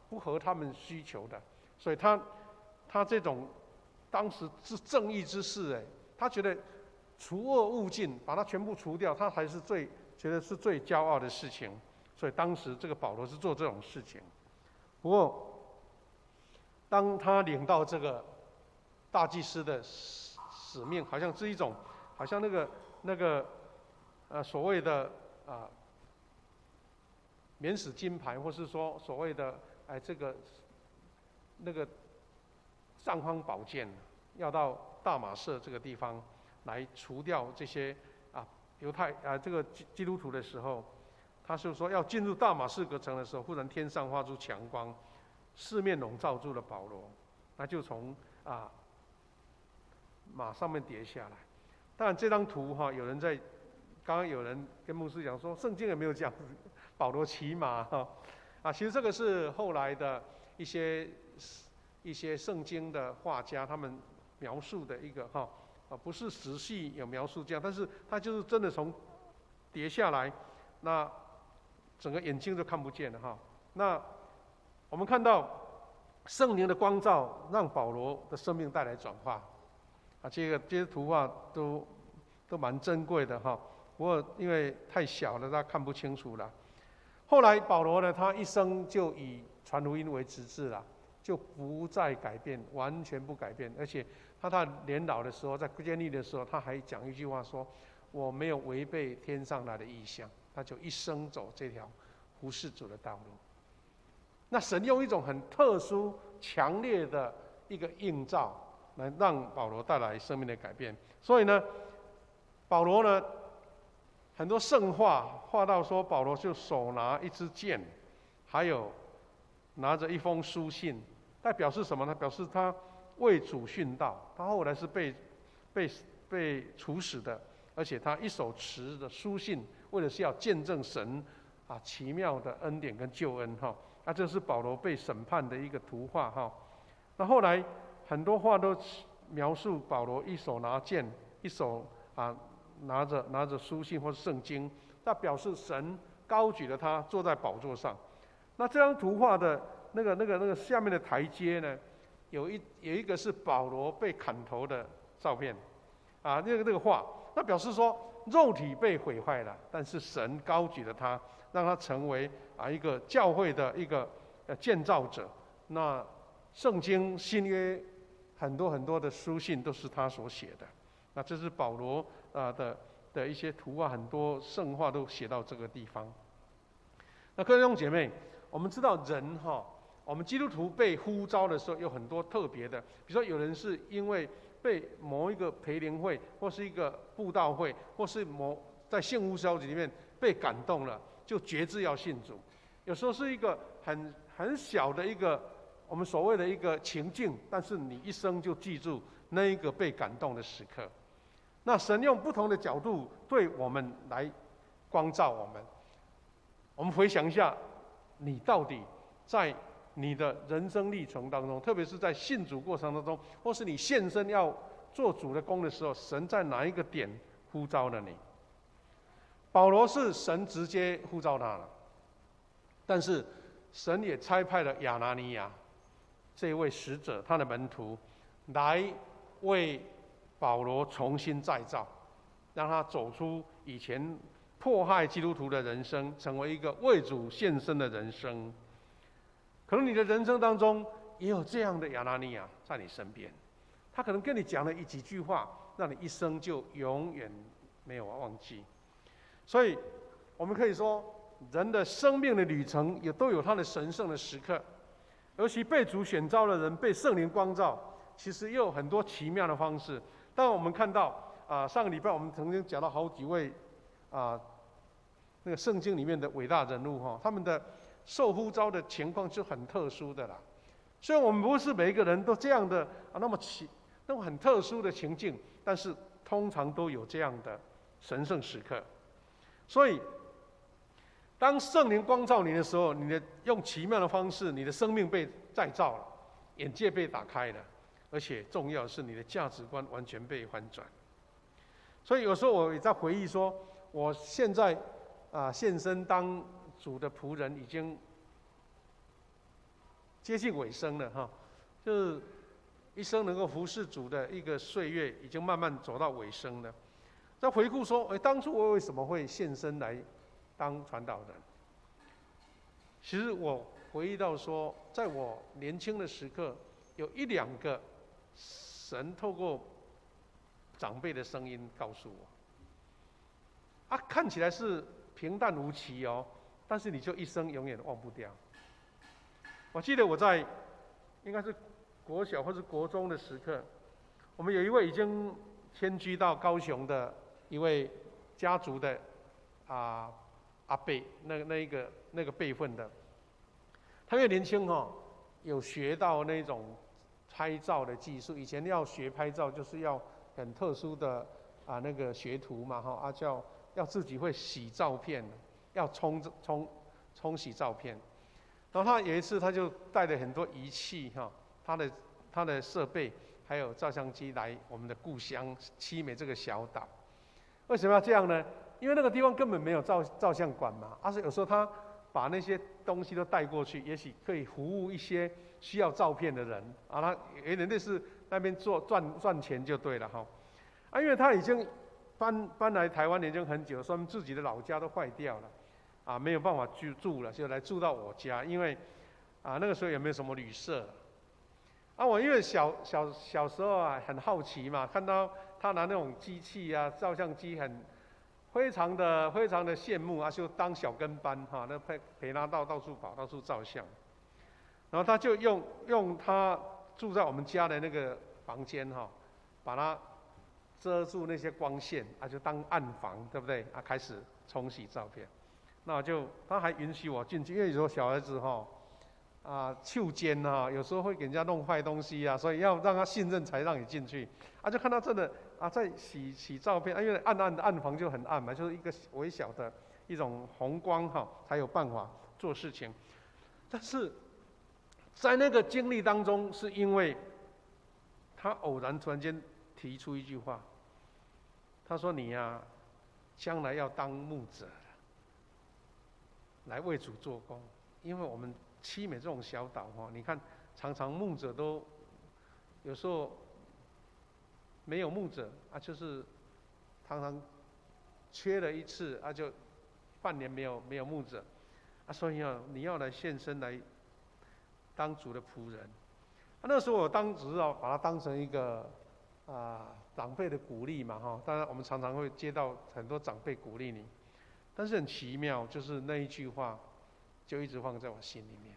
不合他们需求的，所以他这种当时是正义之士他觉得除恶务尽，把它全部除掉，他才是觉得是最骄傲的事情。所以当时这个保罗是做这种事情。不过当他领到这个大祭司的使命，好像是一种好像那个所谓的免死金牌，或是说所谓的那个尚方宝剑，要到大马色这个地方来除掉这些犹太这个基督徒的时候，他就说要进入大马士革城的时候，忽然天上发出强光，四面笼罩住了保罗，他就从马上面跌下来。当然这张图刚刚有人跟牧师讲说，圣经也没有讲保罗骑马其实这个是后来的一些圣经的画家他们描述的一个不是仔细有描述这样，但是他就是真的从跌下来，那整个眼睛就看不见了那我们看到圣灵的光照让保罗的生命带来转化这些图画都蛮珍贵的不过因为太小了，他看不清楚了。后来保罗呢，他一生就以传福音为职志了，就不再改变，完全不改变。而且他年老的时候，在监狱的时候，他还讲一句话说：“我没有违背天上来的意象。”他就一生走这条服侍主的道路。那神用一种很特殊、强烈的一个映照，来让保罗带来生命的改变。所以呢，保罗呢，很多圣画到说，保罗就手拿一支剑，还有拿着一封书信，代表是什么呢？表示他为主殉道，他后来是被处死的，而且他一手持的书信，为的是要见证神奇妙的恩典跟救恩这是保罗被审判的一个图画那后来很多画都描述保罗一手拿剑，一手拿着书信或是圣经，那表示神高举了他坐在宝座上。那这张图画的那个下面的台阶呢，有一个是保罗被砍头的照片那个画，那表示说肉体被毁坏了，但是神高举了他，让他成为一个教会的一个建造者。那圣经新约很多的书信都是他所写的。那这是保罗的一些图画，很多圣话都写到这个地方。那各位弟兄姐妹，我们知道人我们基督徒被呼召的时候有很多特别的，比如说有人是因为被某一个培灵会或是一个布道会或是在信物小组里面被感动了，就决志要信主。有时候是一个很小的一个我们所谓的一个情境，但是你一生就记住那一个被感动的时刻。那神用不同的角度对我们来光照我们。我们回想一下，你到底在你的人生历程当中，特别是在信主过程当中，或是你献身要做主的工的时候，神在哪一个点呼召了你？保罗是神直接呼召他了，但是神也差派了亚拿尼亚这一位使者，他的门徒来为保罗重新再造，让他走出以前迫害基督徒的人生，成为一个为主献身的人生。可能你的人生当中也有这样的亚拿尼亚在你身边，他可能跟你讲了几句话，让你一生就永远没有忘记。所以我们可以说，人的生命的旅程也都有他的神圣的时刻，尤其被主选召的人，被圣灵光照，其实也有很多奇妙的方式。当我们看到上个礼拜我们曾经讲到好几位那个圣经里面的伟大人物他们的受呼召的情况是很特殊的啦。虽然我们不是每一个人都这样的那么很特殊的情境，但是通常都有这样的神圣时刻。所以当圣灵光照你的时候，你用奇妙的方式，你的生命被再造了，眼界被打开了，而且重要的是你的价值观完全被翻转。所以有时候我也在回忆说，我现在献身当主的仆人，已经接近尾声了就是一生能够服侍主的一个岁月，已经慢慢走到尾声了。在回顾说，当初我为什么会献身来当传道人？其实我回忆到说，在我年轻的时刻，有1、2个神透过长辈的声音告诉我，看起来是平淡无奇但是你就一生永远忘不掉。我记得我在应该是国小或是国中的时刻，我们有一位已经迁居到高雄的一位家族的阿伯，那个辈分的，他因为年轻有学到那种拍照的技术。以前要学拍照，就是要很特殊的那个学徒嘛要自己会洗照片，要冲洗照片。然后他有一次，他就带了很多仪器他的设备还有照相机来我们的故乡七美这个小岛。为什么要这样呢？因为那个地方根本没有照相馆嘛，所以有时候他把那些东西都带过去，也许可以服务一些需要照片的人他有点类似那边赚钱就对了因为他已经搬来台湾已经很久，所以他们自己的老家都坏掉了没有办法住了，就来住到我家。因为那个时候也没有什么旅社我因为小时候很好奇嘛，看到他拿那种机器照相机非常的羡慕就当小跟班那陪他到处跑，到处照相。然后他就用他住在我们家的那个房间把它遮住那些光线就当暗房，对不对开始冲洗照片。那他还允许我进去，因为有时候小孩子嗅奸有时候会给人家弄坏东西所以要让他信任才让你进去就看到真的在洗照片因为暗的暗房就很暗嘛，就是一个微小的一种红光才有办法做事情。但是在那个经历当中，是因为他偶然突然间提出一句话，他说你将来要当牧者来为主做工。因为我们七美这种小岛你看常常牧者都有时候没有牧者就是常常缺了一次就半年没有牧者所以你要来献身来当主的仆人。那时候我当时把它当成一个长辈的鼓励嘛哈。当然我们常常会接到很多长辈鼓励你，但是很奇妙，就是那一句话就一直放在我心里面。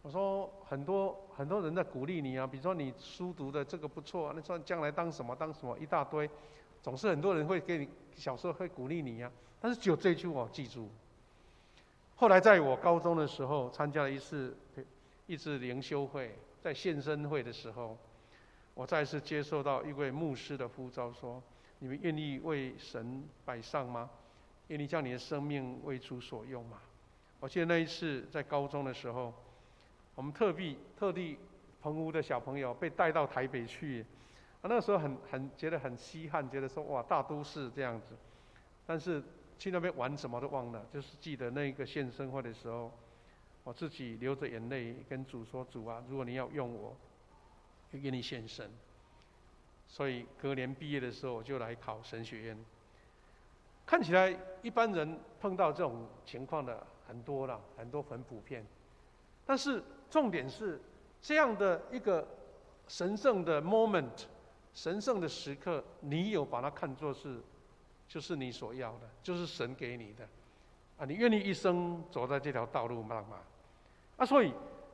我说很多人在鼓励你啊，比如说你书读的这个不错，那说将来当什么一大堆，总是很多人会给你小时候会鼓励你啊，但是只有这句我记住。后来在我高中的时候参加了一次灵修会，在献身会的时候，我再次接受到一位牧师的呼召，说：你们愿意为神摆上吗？愿意将你的生命为主所用吗？我记得那一次在高中的时候，我们特地澎湖的小朋友被带到台北去，那时候觉得很稀罕，觉得说哇大都市这样子，但是去那边玩什么都忘了，就是记得那个献身会的时候，我自己流着眼泪跟主说：主啊，如果你要用我，就愿意献身。所以隔年毕业的时候，我就来考神学院。看起来一般人碰到这种情况的很多了，很普遍。但是重点是这样的一个神圣的 moment， 神圣的时刻，你有把它看作是就是你所要的，就是神给你的你愿意一生走在这条道路上吗？所以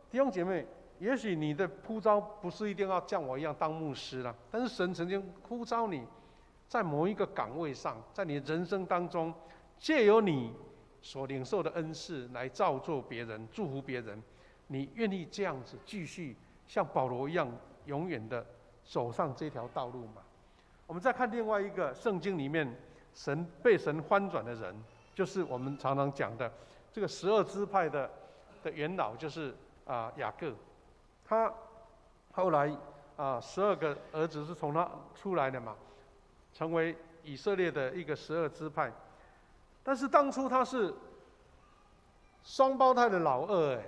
弟兄姐妹，也许你的呼召不是一定要像我一样当牧师啦，但是神曾经呼召你在某一个岗位上，在你的人生当中，借由你所领受的恩赐来造就别人，祝福别人。你愿意这样子继续像保罗一样永远的走上这条道路吗？我们再看另外一个圣经里面被神翻转的人，就是我们常常讲的这个12支派的元老，就是雅各。他后来12个儿子是从他出来的嘛，成为以色列的一个12支派。但是当初他是双胞胎的老二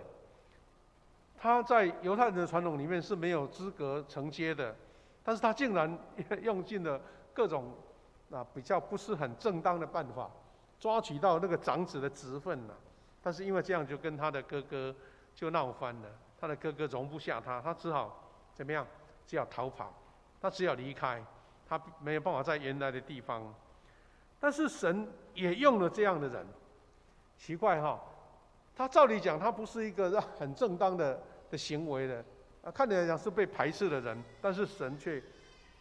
他在犹太人的传统里面是没有资格承接的，但是他竟然用尽了各种比较不是很正当的办法，抓取到那个长子的职分了。但是因为这样就跟他的哥哥就闹翻了，他的哥哥容不下他，他只好怎么样？只好逃跑，他只好离开，他没有办法在原来的地方。但是神也用了这样的人，奇怪他照理讲他不是一个很正当的行为的看起来讲是被排斥的人，但是神却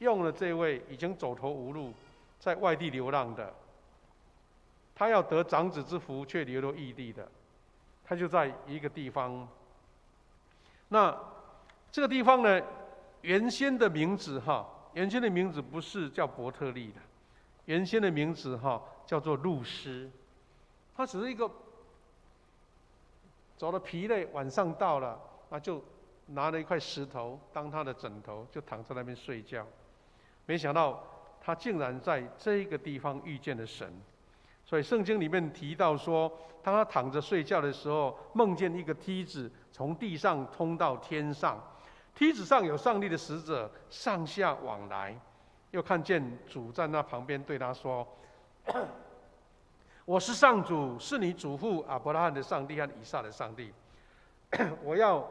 用了这位已经走投无路，在外地流浪的，他要得长子之福却流落异地的，他就在一个地方。那这个地方呢，原先的名字不是叫伯特利的，原先的名字叫做路斯。他只是一个走了疲累，晚上到了，就拿了一块石头当他的枕头，就躺在那边睡觉。没想到他竟然在这个地方遇见了神。所以圣经里面提到说，当他躺着睡觉的时候，梦见一个梯子从地上通到天上，梯子上有上帝的使者上下往来，又看见主在那旁边对他说：我是上主，是你祖父亚伯拉罕的上帝和以撒的上帝。我要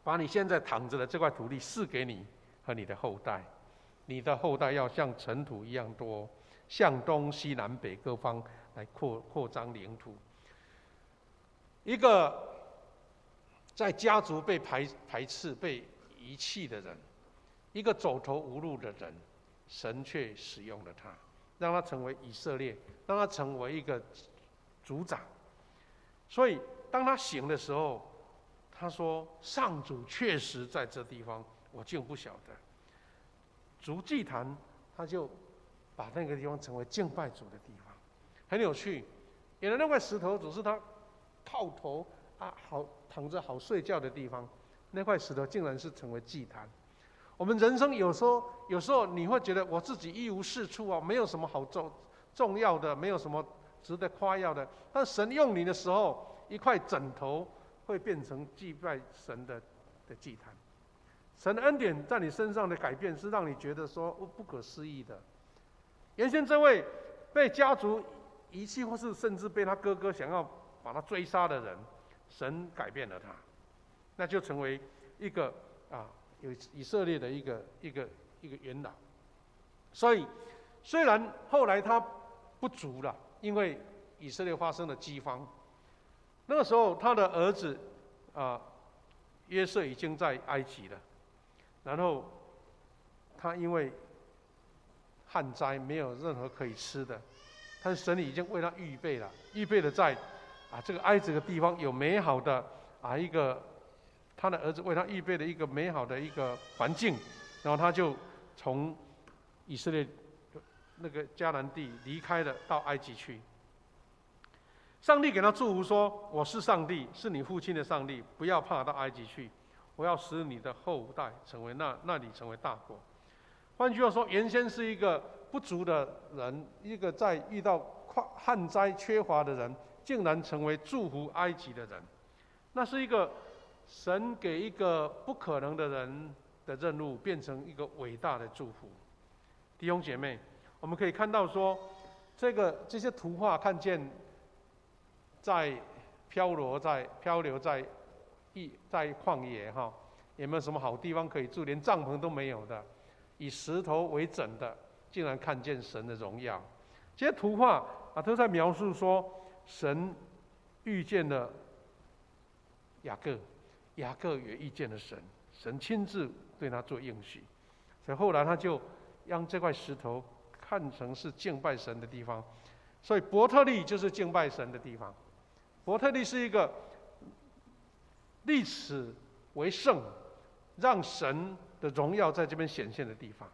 把你现在躺着的这块土地赐给你和你的后代，你的后代要像尘土一样多，向东西南北各方来扩张领土。一个在家族被排斥、被遗弃的人，一个走投无路的人，神却使用了他，让他成为以色列，让他成为一个族长。所以当他醒的时候，他说：上主确实在这地方，我竟不晓得。主祭坛，他就把那个地方成为敬拜主的地方，很有趣。原来那块石头只是他靠头好躺着好睡觉的地方，那块石头竟然是成为祭坛。我们人生有时候你会觉得我自己一无是处没有什么好重要的，没有什么值得夸耀的。但神用你的时候，一块枕头会变成祭拜神的祭坛。神的恩典在你身上的改变，是让你觉得说不可思议的。原先这位被家族遗弃，或是甚至被他哥哥想要把他追杀的人，神改变了他，那就成为一个有以色列的一个元老。所以虽然后来他不足了，因为以色列发生了饥荒，那个时候他的儿子约瑟已经在埃及了，然后他因为旱灾没有任何可以吃的，但是神已经为他预备了在这个埃及的地方有美好的一个他的儿子为他预备的一个美好的一个环境，然后他就从以色列那个迦南地离开了，到埃及去。上帝给他祝福说：“我是上帝，是你父亲的上帝，不要怕到埃及去，我要使你的后代成为那里成为大国。”换句话说，原先是一个不足的人，一个在遇到旱灾缺乏的人，竟然成为祝福埃及的人。那是一个神给一个不可能的人的任务，变成一个伟大的祝福。弟兄姐妹，我们可以看到说，这些图画看见在漂流在旷野有没有什么好地方可以住？连帐篷都没有的，以石头为枕的，竟然看见神的荣耀。这些图画都在描述说，神遇见了雅各，雅各也遇见了神，神亲自对他做应许，所以后来他就让这块石头看成是敬拜神的地方。所以伯特利就是敬拜神的地方。伯特利是一个立此为圣，让神的荣耀在这边显现的地方。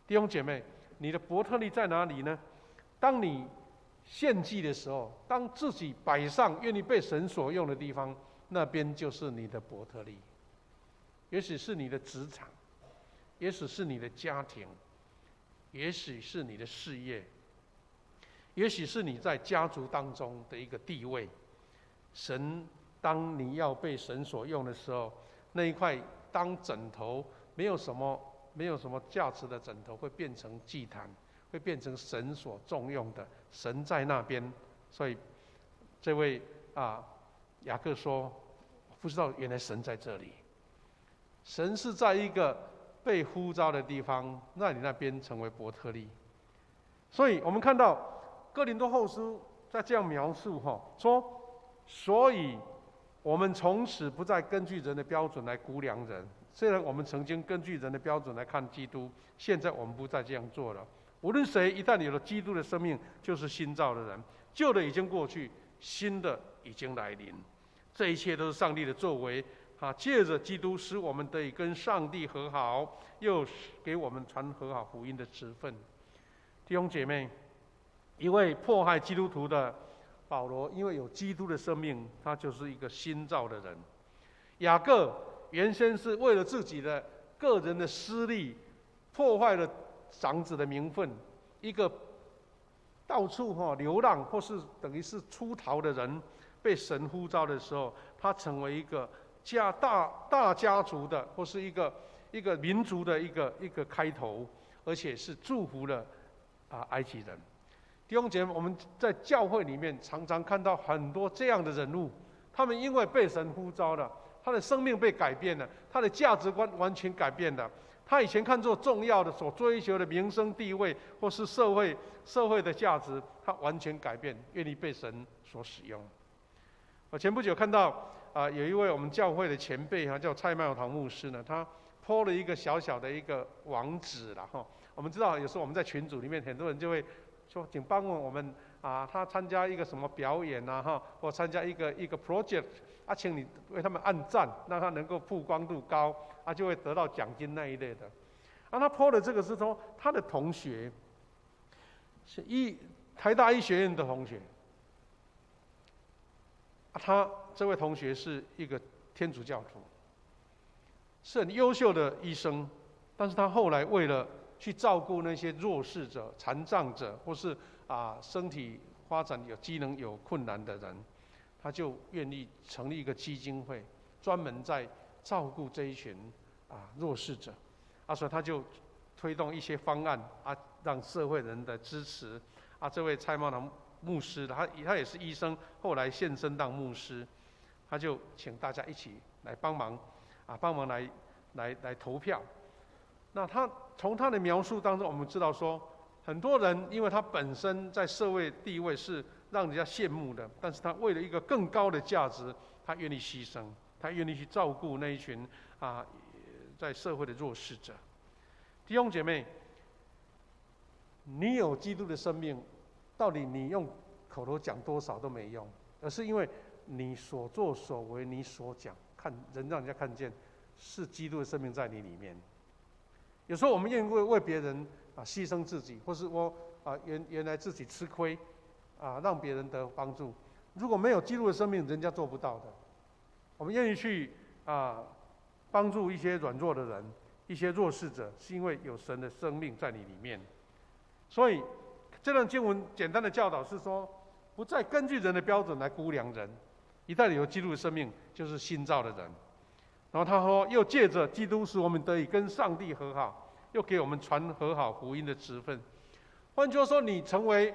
弟兄姐妹，你的伯特利在哪里呢？当你献祭的时候，当自己摆上愿意被神所用的地方，那边就是你的伯特利。也许是你的职场，也许是你的家庭，也许是你的事业，也许是你在家族当中的一个地位。神，当你要被神所用的时候，那一块当枕头没有什么价值的枕头，会变成祭坛，会变成神所重用的。神在那边，所以这位雅各说：“不知道原来神在这里。神是在一个被呼召的地方，让你那边成为伯特利。”所以我们看到哥林多后书在这样描述说。所以，我们从此不再根据人的标准来估量人。虽然我们曾经根据人的标准来看基督，现在我们不再这样做了。无论谁一旦有了基督的生命，就是新造的人，旧的已经过去，新的已经来临。这一切都是上帝的作为，借着基督使我们得以跟上帝和好，又给我们传和好福音的职分。弟兄姐妹，一位迫害基督徒的保罗，因为有基督的生命，他就是一个新造的人。雅各原先是为了自己的个人的私利，破坏了长子的名分，一个到处流浪或是等于是出逃的人，被神呼召的时候，他成为一个大家族的，或是一个民族的一个开头，而且是祝福了埃及人。弟兄姐妹，我们在教会里面常常看到很多这样的人物，他们因为被神呼召了，他的生命被改变了，他的价值观完全改变了。他以前看作重要的、所追求的名声地位，或是社会的价值，他完全改变，愿意被神所使用。我前不久看到有一位我们教会的前辈叫蔡茂堂牧师呢，他po了一个小小的一个网址啦我们知道有时候我们在群组里面，很多人就会说，请帮我们他参加一个什么表演或参加一个 project 请你为他们按赞，让他能够曝光度高就会得到奖金那一类的。他 po 的这个是说他的同学是台大医学院的同学，他这位同学是一个天主教徒，是很优秀的医生，但是他后来为了去照顾那些弱势者、残障者，或是身体发展有机能有困难的人，他就愿意成立一个基金会，专门在照顾这一群弱势者。所以他就推动一些方案让社会人的支持。这位蔡茂堂牧师，他也是医生，后来献身当牧师，他就请大家一起来帮忙来来投票。那从他的描述当中，我们知道说，很多人因为他本身在社会地位是让人家羡慕的，但是他为了一个更高的价值，他愿意牺牲，他愿意去照顾那一群在社会的弱势者。弟兄姐妹，你有基督的生命，到底你用口头讲多少都没用，而是因为你所作所为，你所讲，让人家看见是基督的生命在你里面。有时候我们愿意为别人牺牲自己，或是原来自己吃亏让别人得帮助。如果没有基督的生命，人家做不到的。我们愿意去帮助一些软弱的人，一些弱势者，是因为有神的生命在你里面。所以这段经文简单的教导是说，不再根据人的标准来估量人，一旦有基督的生命，就是新造的人。然后他说，又借着基督使我们得以跟上帝和好，又给我们传和好福音的职分。换句话说，你成为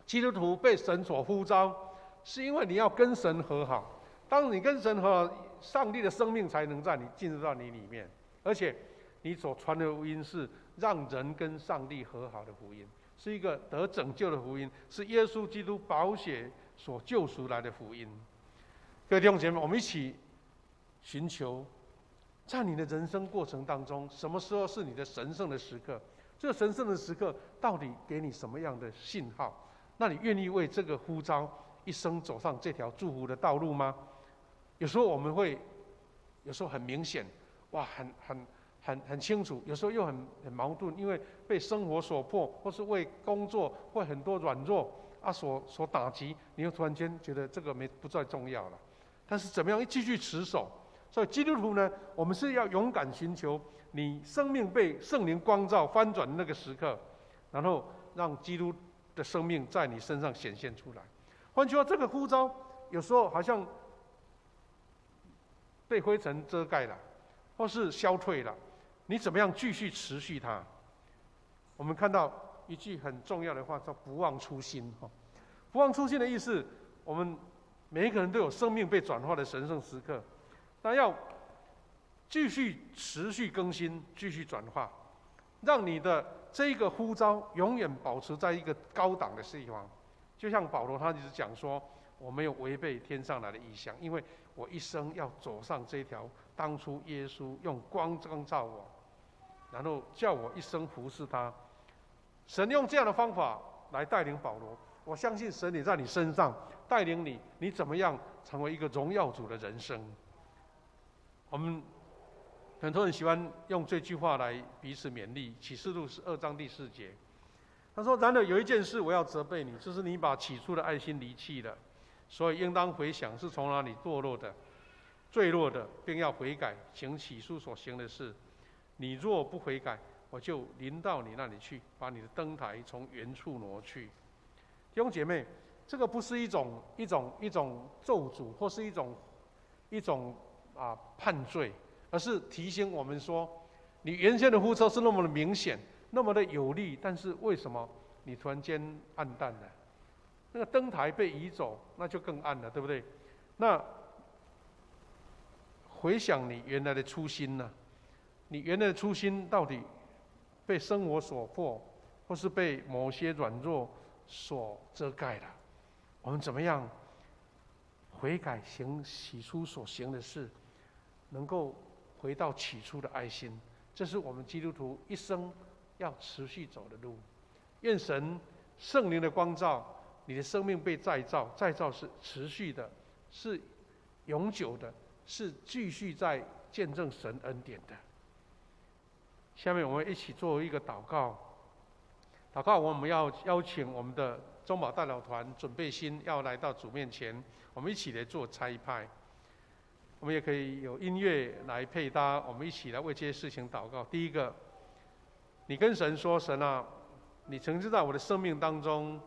基督徒被神所呼召，是因为你要跟神和好。当你跟神和好，上帝的生命才能进入到你里面，而且你所传的福音是让人跟上帝和好的福音，是一个得拯救的福音，是耶稣基督宝血所救赎来的福音。各位弟兄姐妹，我们一起寻求，在你的人生过程当中，什么时候是你的神圣的时刻？这个神圣的时刻到底给你什么样的信号？那你愿意为这个呼召一生走上这条祝福的道路吗？有时候我们会，有时候很明显，哇，很清楚；有时候又很矛盾，因为被生活所迫，或是为工作或很多软弱所打击，你又突然间觉得这个不再重要了。但是怎么样继续持守？所以基督徒呢，我们是要勇敢寻求你生命被圣灵光照翻转的那个时刻，然后让基督的生命在你身上显现出来。换句话说，这个呼召有时候好像被灰尘遮盖了，或是消退了，你怎么样继续持续它？我们看到一句很重要的话，叫不忘初心。不忘初心的意思，我们每一个人都有生命被转化的神圣时刻，但要继续持续更新，继续转化，让你的这一个呼召永远保持在一个高档的地方。就像保罗他一直讲说，我没有违背天上来的意向，因为我一生要走上这条当初耶稣用光照我，然后叫我一生服侍他。神用这样的方法来带领保罗，我相信神也在你身上带领你，你怎么样成为一个荣耀主的人生？我们很多人喜欢用这句话来彼此勉励。启示录2章第4节，他说：“然而有一件事我要责备你，就是你把起初的爱心离弃了，所以应当回想是从哪里堕落的、坠落的，并要悔改，行起初所行的事。你若不悔改，我就临到你那里去，把你的灯台从原处挪去。”弟兄姐妹，这个不是一种咒诅，或是一种判罪，而是提醒我们说，你原先的呼召是那么的明显，那么的有力，但是为什么你突然间暗淡了？那个灯台被移走，那就更暗了，对不对？那回想你原来的初心呢？你原来的初心到底被生活所迫，或是被某些软弱所遮盖了？我们怎么样悔改，行起初所行的事，能够回到起初的爱心？这是我们基督徒一生要持续走的路。愿神圣灵的光照，你的生命被再造，再造是持续的，是永久的，是继续在见证神恩典的。下面我们一起做一个祷告。祷告，我们要邀请我们的中保代表团准备心，要来到主面前，我们一起来做差派。我们也可以有音乐来配搭，我们一起来为这些事情祷告。第一个，你跟神说：“神啊，你曾经在我的生命当中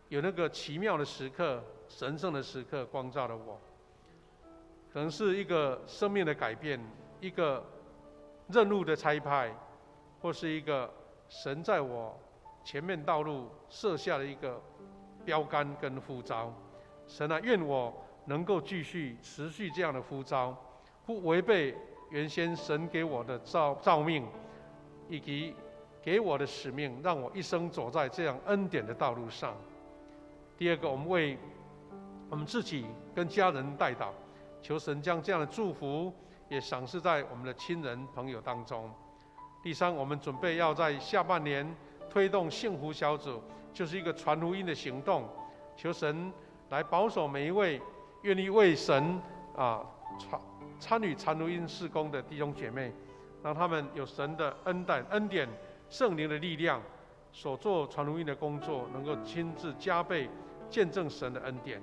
有那个奇妙的时刻、神圣的时刻，光照了我。可能是一个生命的改变，一个任务的差派，或是一个神在我前面道路设下的一个标杆跟呼召。神啊，愿我能够继续持续这样的呼召，不违背原先神给我的召命，以及给我的使命，让我一生走在这样恩典的道路上。第二个，我们为我们自己跟家人代祷，求神将这样的祝福也赏赐在我们的亲人朋友当中。第三，我们准备要在下半年推动幸福小组，就是一个传福音的行动，求神来保守每一位愿意为神参与传福音事工的弟兄姐妹，让他们有神的恩典、圣灵的力量，所做传福音的工作能够亲自加倍见证神的恩典。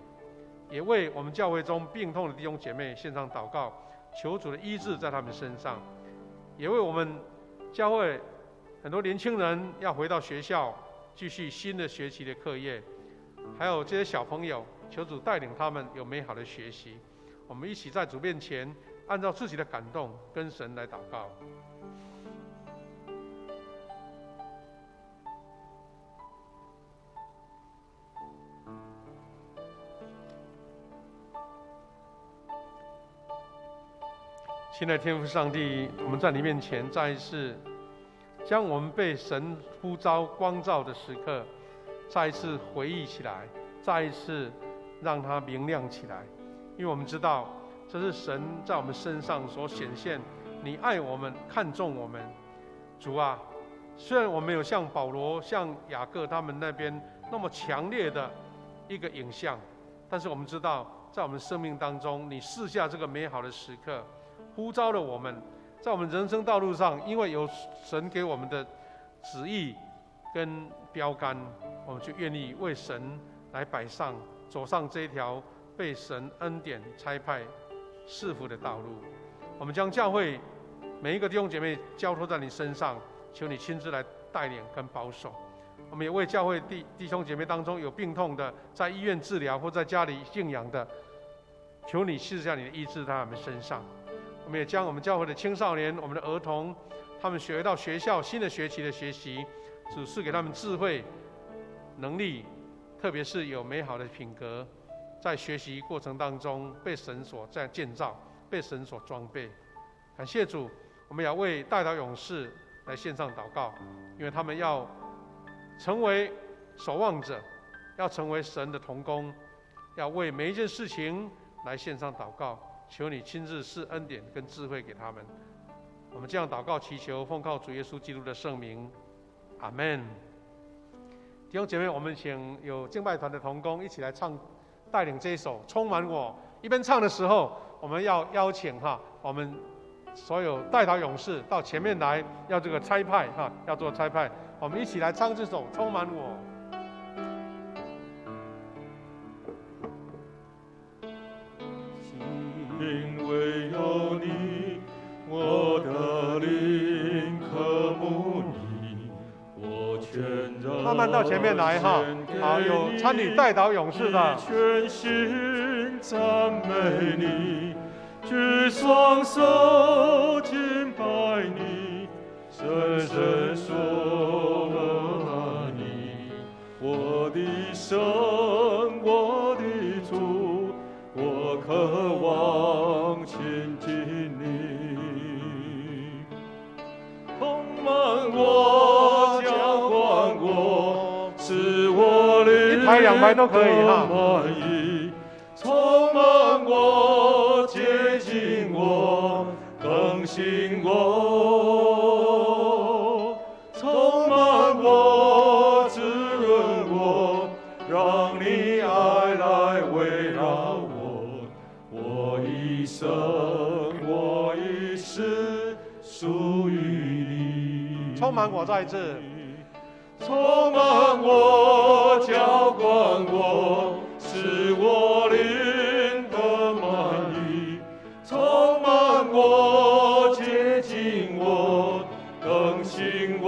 也为我们教会中病痛的弟兄姐妹献上祷告，求主的医治在他们身上。也为我们教会很多年轻人要回到学校继续新的学期的课业，还有这些小朋友，求主带领他们有美好的学习。我们一起在主面前按照自己的感动跟神来祷告。亲爱的天父上帝，我们在你面前再一次将我们被神呼召光照的时刻再一次回忆起来，再一次让它明亮起来。因为我们知道这是神在我们身上所显现，你爱我们，看重我们。主啊，虽然我们有像保罗、像雅各他们那边那么强烈的一个影像，但是我们知道在我们生命当中，你赐下这个美好的时刻，呼召了我们，在我们人生道路上，因为有神给我们的旨意跟标杆，我们就愿意为神来走上这一条被神恩典差派赐福的道路。我们将教会每一个弟兄姐妹交托在你身上，求你亲自来带领跟保守。我们也为教会弟兄姐妹当中有病痛的，在医院治疗或在家里静养的，求你赐下你的医治在他们身上。我们也将我们教会的青少年、我们的儿童，他们回到学校新的学期的学习，主赐给他们智慧、能力，特别是有美好的品格，在学习过程当中被神所建造，被神所装备。感谢主，我们要为代祷勇士来献上祷告，因为他们要成为守望者，要成为神的同工，要为每一件事情来献上祷告。求你亲自赐恩典跟智慧给他们。我们这样祷告祈求，奉靠主耶稣基督的圣名，阿们。弟兄姐妹，我们请有敬拜团的同工一起来带领这一首《充满我》。一边唱的时候，我们要邀请我们所有代祷勇士到前面来，要这个差派要做差派。我们一起来唱这首《充满我》。因为有你，我的灵渴慕你，我全然慢慢到前面来好，有参与代祷勇士的，全心赞美你，举双手敬拜你，深深说爱你，我的神，我的主，我渴望亲近你，充满我，浇灌我，使我灵一排两排都可以满意，充满我，接近我，更新我，充满我，滋润我，让你爱来围绕我，我一生，我一世属于你。充满我再一次，充满我，浇灌我，使我灵得满意，充满我，接近我，更新我，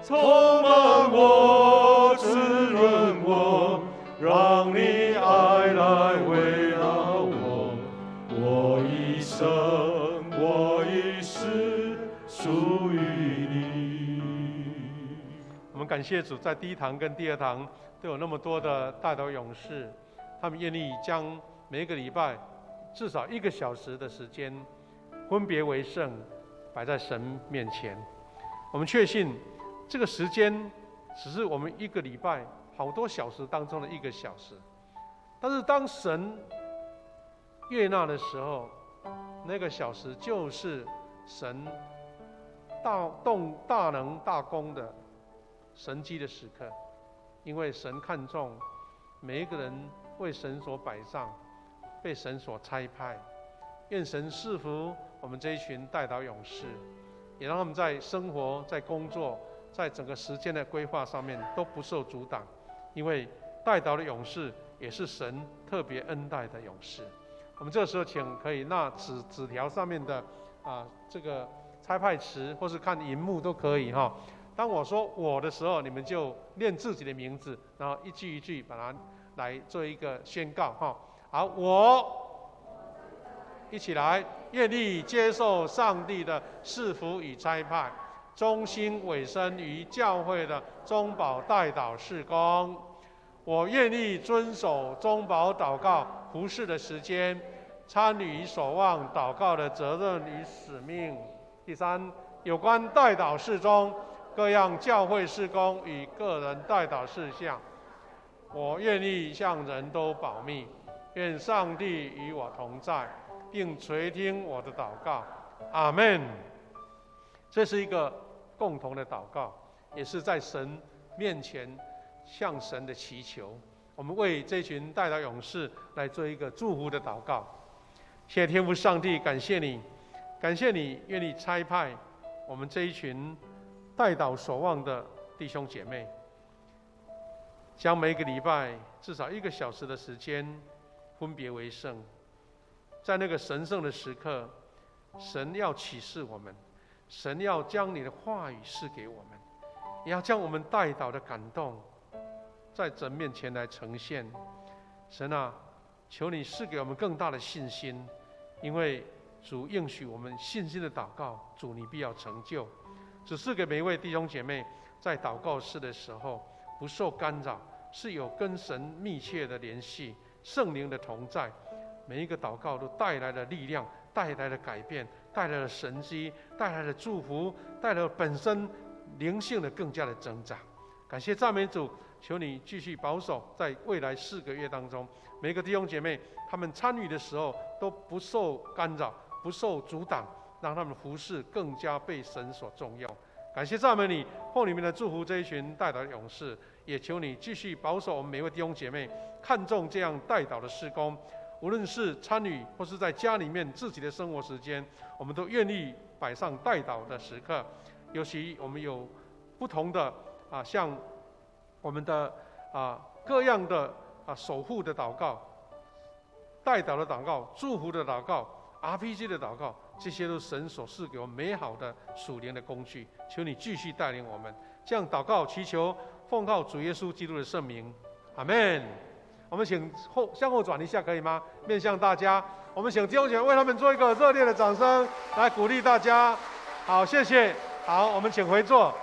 充满我，滋润我，让你爱来围绕我，我一生，我一世属于你。我们感谢主，在第一堂跟第二堂都有那么多的代祷勇士，他们愿意将每一个礼拜至少1个小时的时间，分别为圣，摆在神面前。我们确信这个时间只是我们1个礼拜好多小时当中的1个小时，但是当神悦纳的时候，那个小时就是神大能大功的神迹的时刻。因为神看重每一个人为神所摆上，被神所差派。愿神赐福我们这一群代祷勇士，也让他们在生活、在工作、在整个时间的规划上面都不受阻挡。因为代祷的勇士也是神特别恩待的勇士。我们这个时候请可以拿纸条上面的这个差派词，或是看荧幕都可以哈。当我说我的时候，你们就念自己的名字，然后一句一句把它来做一个宣告哈。好，我一起来，愿意接受上帝的赐福与差派，忠心委身于教会的中保代祷事工。我愿意遵守中保祷告服事的时间，参与守望祷告的责任与使命。第3，有关代祷事中各样教会事工与个人代祷事项，我愿意向人都保密。愿上帝与我同在，并垂听我的祷告。阿们。这是一个共同的祷告，也是在神面前向神的祈求。我们为这群代祷勇士来做一个祝福的祷告。谢谢天父上帝，感谢你，感谢你愿意差派我们这一群代祷守望的弟兄姐妹，将每个礼拜至少1个小时的时间分别为圣。在那个神圣的时刻，神要启示我们，神要将你的话语赐给我们，也要将我们代祷的感动在神面前来呈现。神啊，求你赐给我们更大的信心，因为主应许我们信心的祷告，主你必要成就。只是给每一位弟兄姐妹在祷告室的时候不受干扰，是有跟神密切的联系，圣灵的同在，每一个祷告都带来了力量，带来了改变，带来了神迹，带来了祝福，带来了本身灵性的更加的增长。感谢赞美主，求你继续保守在未来4个月当中，每一个弟兄姐妹他们参与的时候都不受干扰，不受阻挡，让他们服事更加被神所重用。感谢赞美你，奉你们的祝福这一群代祷的勇士，也求你继续保守我们每位弟兄姐妹，看重这样代祷的事工，无论是参与或是在家里面自己的生活时间，我们都愿意摆上代祷的时刻。尤其我们有不同的像我们的各样的守护的祷告、代祷的祷告、祝福的祷告、RPG 的祷告，这些都是神所赐给我们美好的属灵的工具。求你继续带领我们，这样祷告祈求，奉靠主耶稣基督的圣名，阿们。我们请向后转一下，可以吗？面向大家，我们请弟兄姐妹为他们做一个热烈的掌声，来鼓励大家。好，谢谢。好，我们请回座。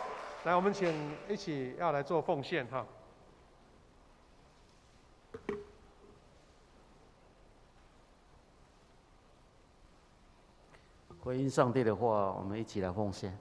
来，我们请一起要来做奉献哈。回应上帝的话，我们一起来奉献。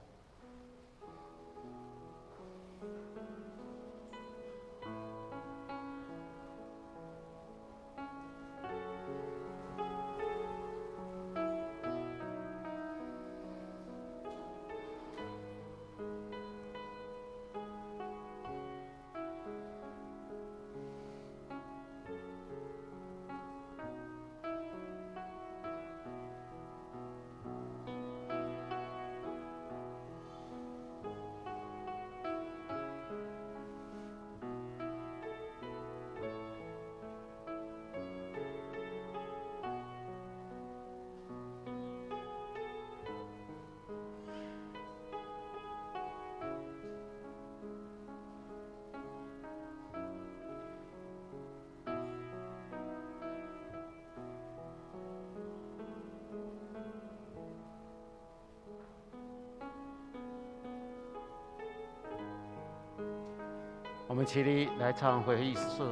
我们起立来唱回忆诗。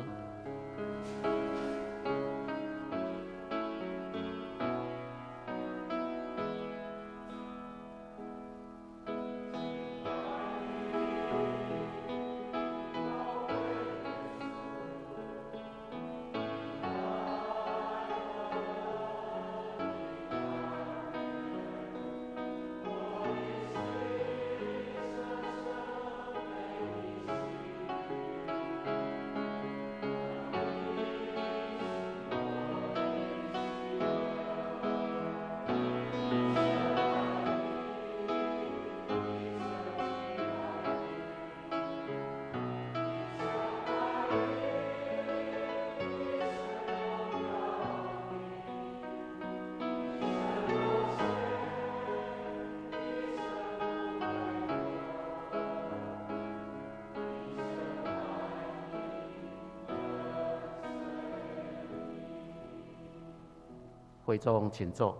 会众请坐。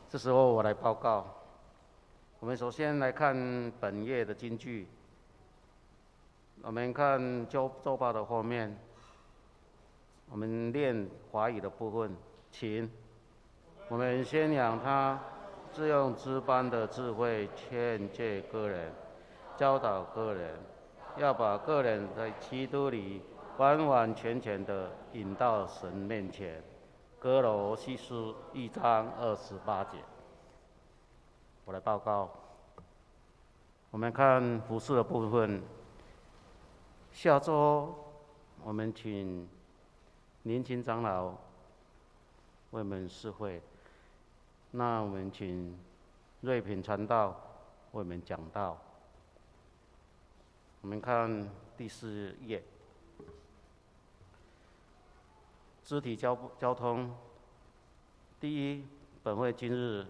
这时候我来报告。我们首先来看本页的金句。我们看周报的后面，我们念华语的部分，请我们宣扬他自用诸般的智慧劝诫个人，教导个人，要把个人在基督里完完全全的引到神面前。哥罗西书1章28节。我来报告。我们看服事的部分。下周我们请年轻长老为我们施会，那我们请瑞品传道为我们讲道。我们看第4页，肢体交通。第一，本会今日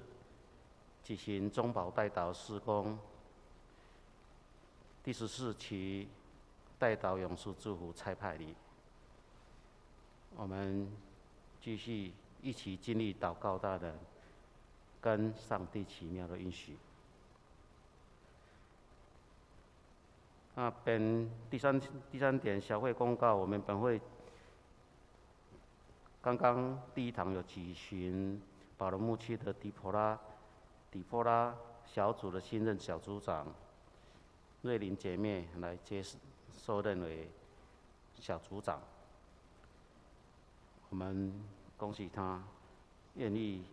举行中保代祷事工第14期代祷勇士祝福差派礼。我们继续一起经历祷告大人跟上帝奇妙的应许。那第三点小会公告，我们本会刚刚第一堂有举行保罗牧区的底波拉小组的新任小组长瑞琳姐妹来受任为小组长。我们恭喜她，愿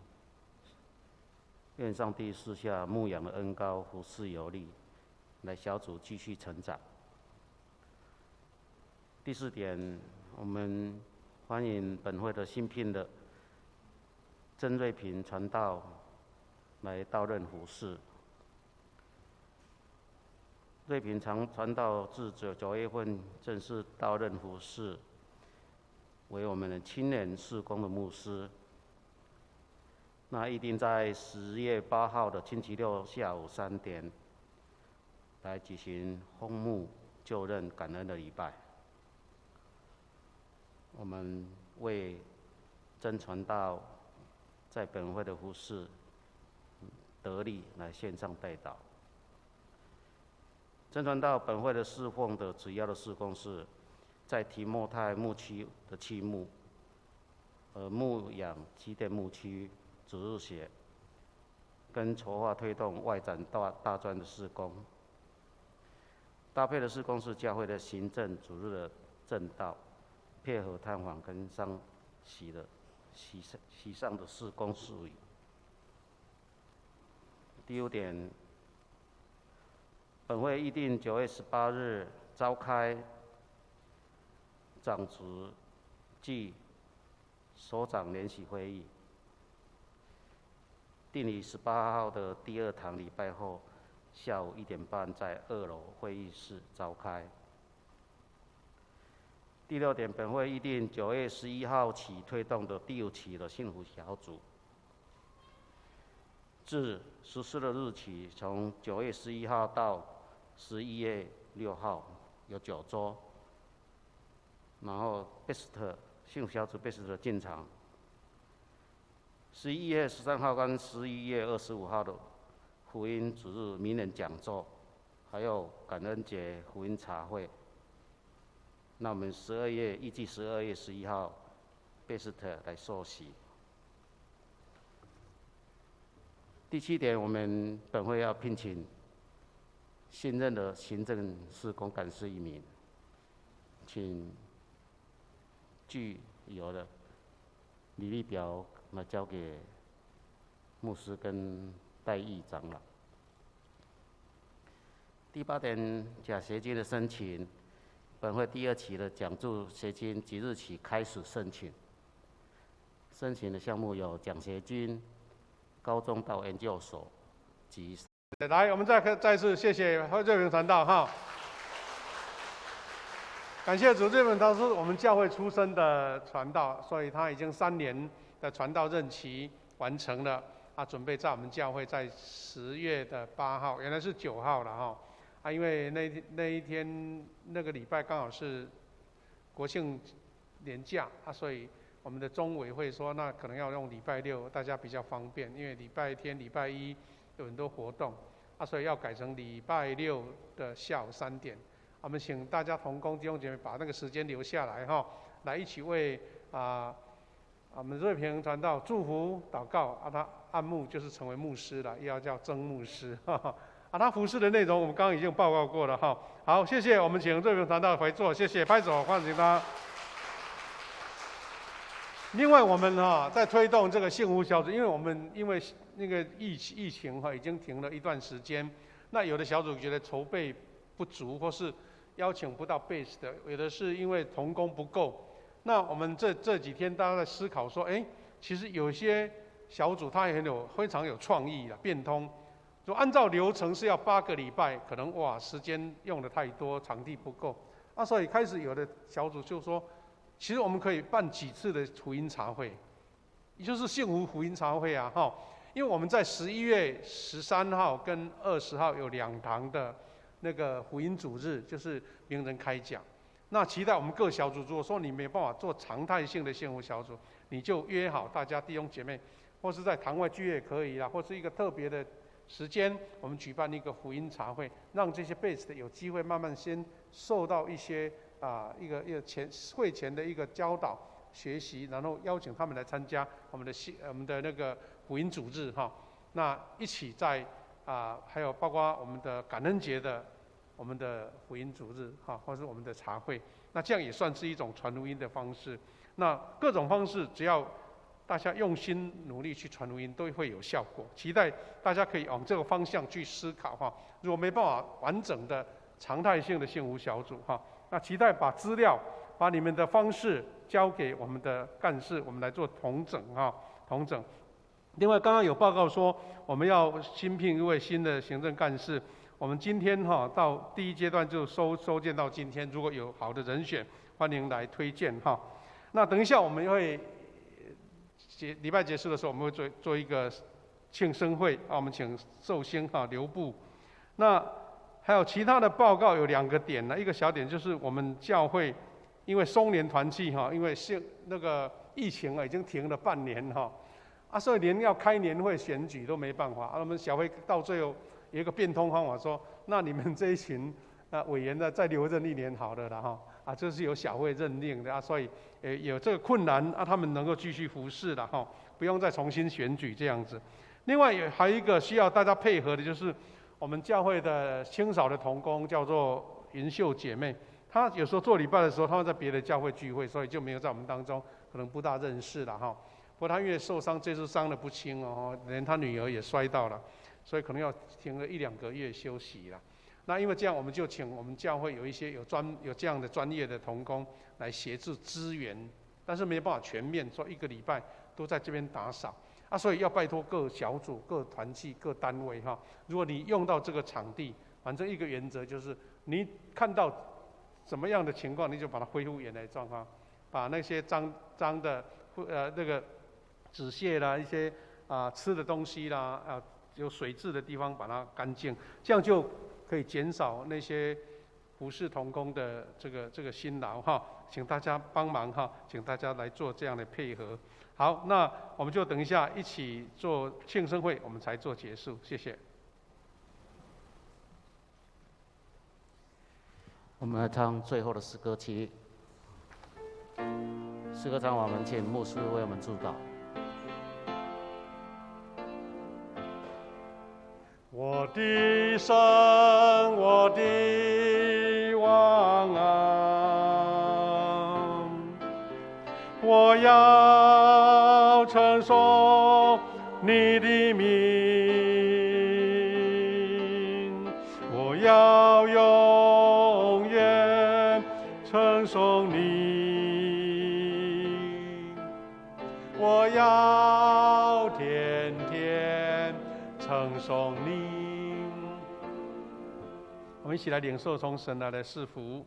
上帝赐下牧养的恩膏，服事有力，来小组继续成长。第4点，我们欢迎本会的新聘的曾瑞平传道来到任服事。瑞平传道自9月份正式到任服事，为我们的青年事工的牧师。那一定在10月8号的星期六下午3点来举行封牧就任感恩的礼拜。我们为曾传道在本会的服事得力来献上代祷。曾传道本会的侍奉的主要的事工是在提莫太牧区的区牧，牧养基甸牧区主日学，跟筹划推动外展大专的事工。搭配的事工是教会的行政主日的正道，配合探访跟丧喜上的事工事宜。第5点，本会议定9月18日召开长职暨首长联席会议，定于18号的第2堂礼拜后下午1点半在2楼会议室召开。第6点，本会议定9月11号起推动的第5期的幸福小组，自实施的日期从9月11号到11月6号有9周，然后幸福小组Best进场。11月13号跟11月25号的福音主日名人讲座，还有感恩节福音茶会。那我们预计12月11号Best来受洗。第7点，我们本会要聘请新任的行政事工干事1名，请具有的履历表来交给牧师跟代议长老。第8点，奖学金的申请，本会第2期的奖助学金即日起开始申请。申请的项目有奖学金、高中到研究所及。来，我们再次谢谢瑞平传道哈。感谢主，瑞平他是我们教会出身的传道，所以他已经3年的传道任期完成了。他准备在我们教会在10月8号，原来是9号了哈。因为那一天那个礼拜刚好是国庆年假啊，所以我们的中委会说，那可能要用礼拜六，大家比较方便，因为礼拜天、礼拜一有很多活动啊，所以要改成礼拜六的下午3点。我们请大家同工弟兄姐妹把那个时间留下来哈，来一起为我们瑞平传道祝福祷告啊，他按牧就是成为牧师了，又要叫曾牧师他服事的内容我们刚刚已经报告过了哈。好，谢谢，我们请瑞平传道回座，谢谢，拍手欢迎他。另外，我们在推动这个幸福小组，因为那个疫情已经停了一段时间，那有的小组觉得筹备不足，或是邀请不到 base 的，有的是因为同工不够。那我们这几天大家在思考说，其实有些小组它也非常有创意的变通，就按照流程是要8个礼拜，可能时间用的太多，场地不够，所以开始有的小组就说。其实我们可以办几次的福音茶会，也就是幸福福音茶会啊，因为我们在11月13号跟20号有2堂的那个福音主日，就是名人开讲。那期待我们各小组，如果说你没办法做常态性的幸福小组，你就约好大家弟兄姐妹，或是在堂外聚会也可以啦，或是一个特别的时间，我们举办一个福音茶会，让这些 base 的有机会慢慢先受到一些。一个会前的一个教导学习，然后邀请他们来参加我们的那个福音主日那一起在还有包括我们的感恩节的我们的福音主日或是我们的茶会，那这样也算是一种传福音的方式。那各种方式只要大家用心努力去传福音，都会有效果。期待大家可以往这个方向去思考如果没办法完整的常态性的幸福小组那期待把资料、把你们的方式交给我们的干事，我们来做统整统整。另外，刚刚有报告说我们要新聘一位新的行政干事，我们今天到第一阶段就收件到今天，如果有好的人选，欢迎来推荐那等一下我们会礼拜结束的时候，我们会做一个庆生会我们请寿星刘部那。还有其他的报告有2个点呢，一个小点就是我们教会因为松联团契因为那个疫情已经停了半年所以连要开年会选举都没办法我们小会到最后有一个变通方法说，那你们这一群委员呢再留任1年好了啦这是由小会认定的所以有这个困难他们能够继续服侍了不用再重新选举这样子。另外还有一个需要大家配合的就是。我们教会的清扫的同工叫做云秀姐妹，她有时候做礼拜的时候，她们在别的教会聚会，所以就没有在我们当中，可能不大认识了不过她因为受伤，这次伤得不轻连她女儿也摔到了，所以可能要停了1-2个月休息了。那因为这样，我们就请我们教会有一些有这样的专业的同工来协助支援，但是没办法全面说1个礼拜都在这边打扫。所以要拜托各小组、各团契、各单位如果你用到这个场地，反正一个原则就是，你看到什么样的情况，你就把它恢复原来状况，把那些脏的那个纸屑啦、一些吃的东西啦、有水渍的地方把它干净，这样就可以减少那些服事同工的这个辛劳请大家帮忙请大家来做这样的配合。好，那我们就等一下一起做庆生会，我们才做结束。谢谢。我们来唱最后的诗歌曲。诗歌唱完，我们请牧师为我们祝祷。我的神，我的王我要称颂你的名，我要永远称颂你，我要天天称颂你。我们一起来领受从神来的赐福。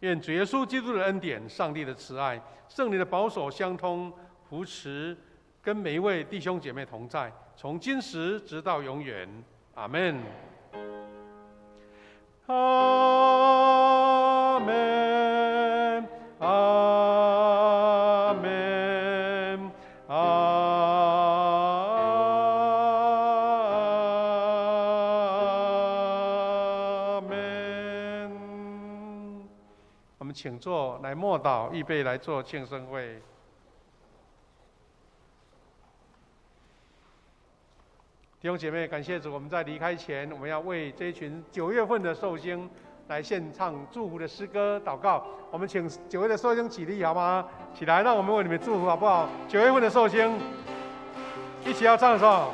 愿主耶稣基督的恩典、上帝的慈爱、圣灵的保守相通、扶持，跟每一位弟兄姐妹同在，从今时直到永远。阿们。阿们。阿阿门。我们请坐，来默祷，预备来做庆生会。弟兄姐妹，感谢主！我们在离开前，我们要为这一群9月份的寿星来献唱祝福的诗歌祷告。我们请9月的寿星起立好吗？起来，让我们为你们祝福好不好？9月份的寿星，一起要唱的时候，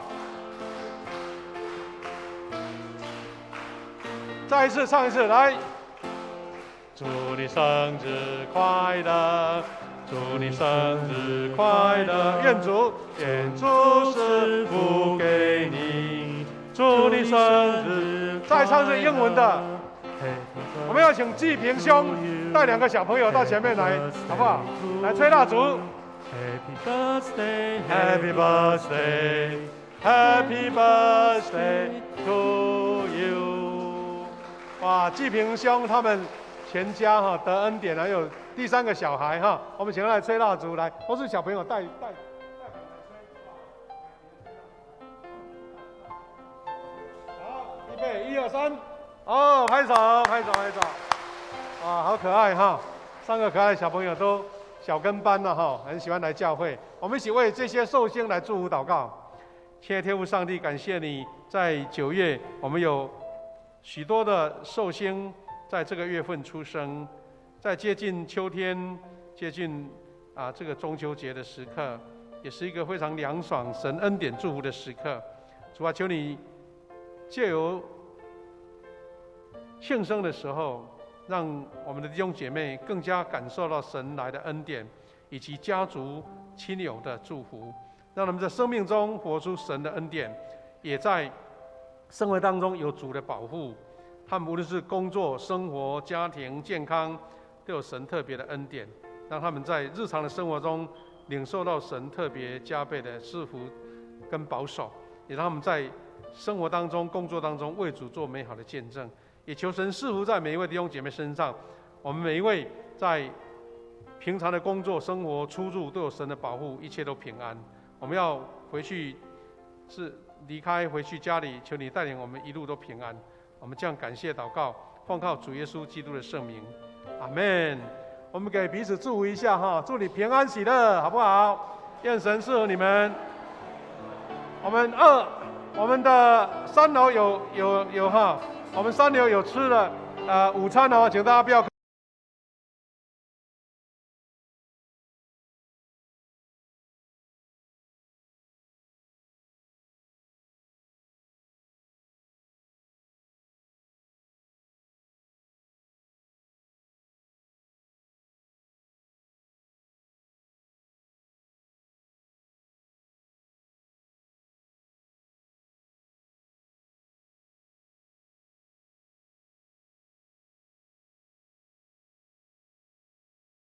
再一次唱一次，来！祝你生日快乐！祝你生日快乐！愿主赐福给你，祝你生日！再唱是英文的。我们要请季平兄带2个小朋友到前面来，好不好？来吹蜡烛。Happy birthday, Happy birthday, Happy birthday to you！ 哇，季平兄他们全家得恩典，还有第3个小孩我们请他来吹蜡烛，来，都是小朋友带。好，预备，1、2、3，哦，拍手！哇，好可爱3个可爱的小朋友都小跟班了很喜欢来教会。我们一起为这些寿星来祝福祷告。亲爱的天父上帝，感谢你在9月，我们有许多的寿星在这个月份出生，在接近秋天、接近这个中秋节的时刻，也是一个非常凉爽、神恩典祝福的时刻。主啊，求你借由庆生的时候，让我们的弟兄姐妹更加感受到神来的恩典，以及家族亲友的祝福，让他们在生命中活出神的恩典，也在生活当中有主的保护。他们无论是工作、生活、家庭、健康，都有神特别的恩典，让他们在日常的生活中领受到神特别加倍的赐福跟保守，也让他们在生活当中、工作当中为主做美好的见证。也求神赐福在每一位弟兄姐妹身上，我们每一位在平常的工作、生活、出入都有神的保护，一切都平安。我们要回去离开回去家里，求你带领我们一路都平安。我们这样感谢祷告，奉靠主耶稣基督的圣名，阿们。我们给彼此祝福一下祝你平安喜乐，好不好？愿神赐福你们。我们的3楼有我们3楼有吃的午餐请大家不要。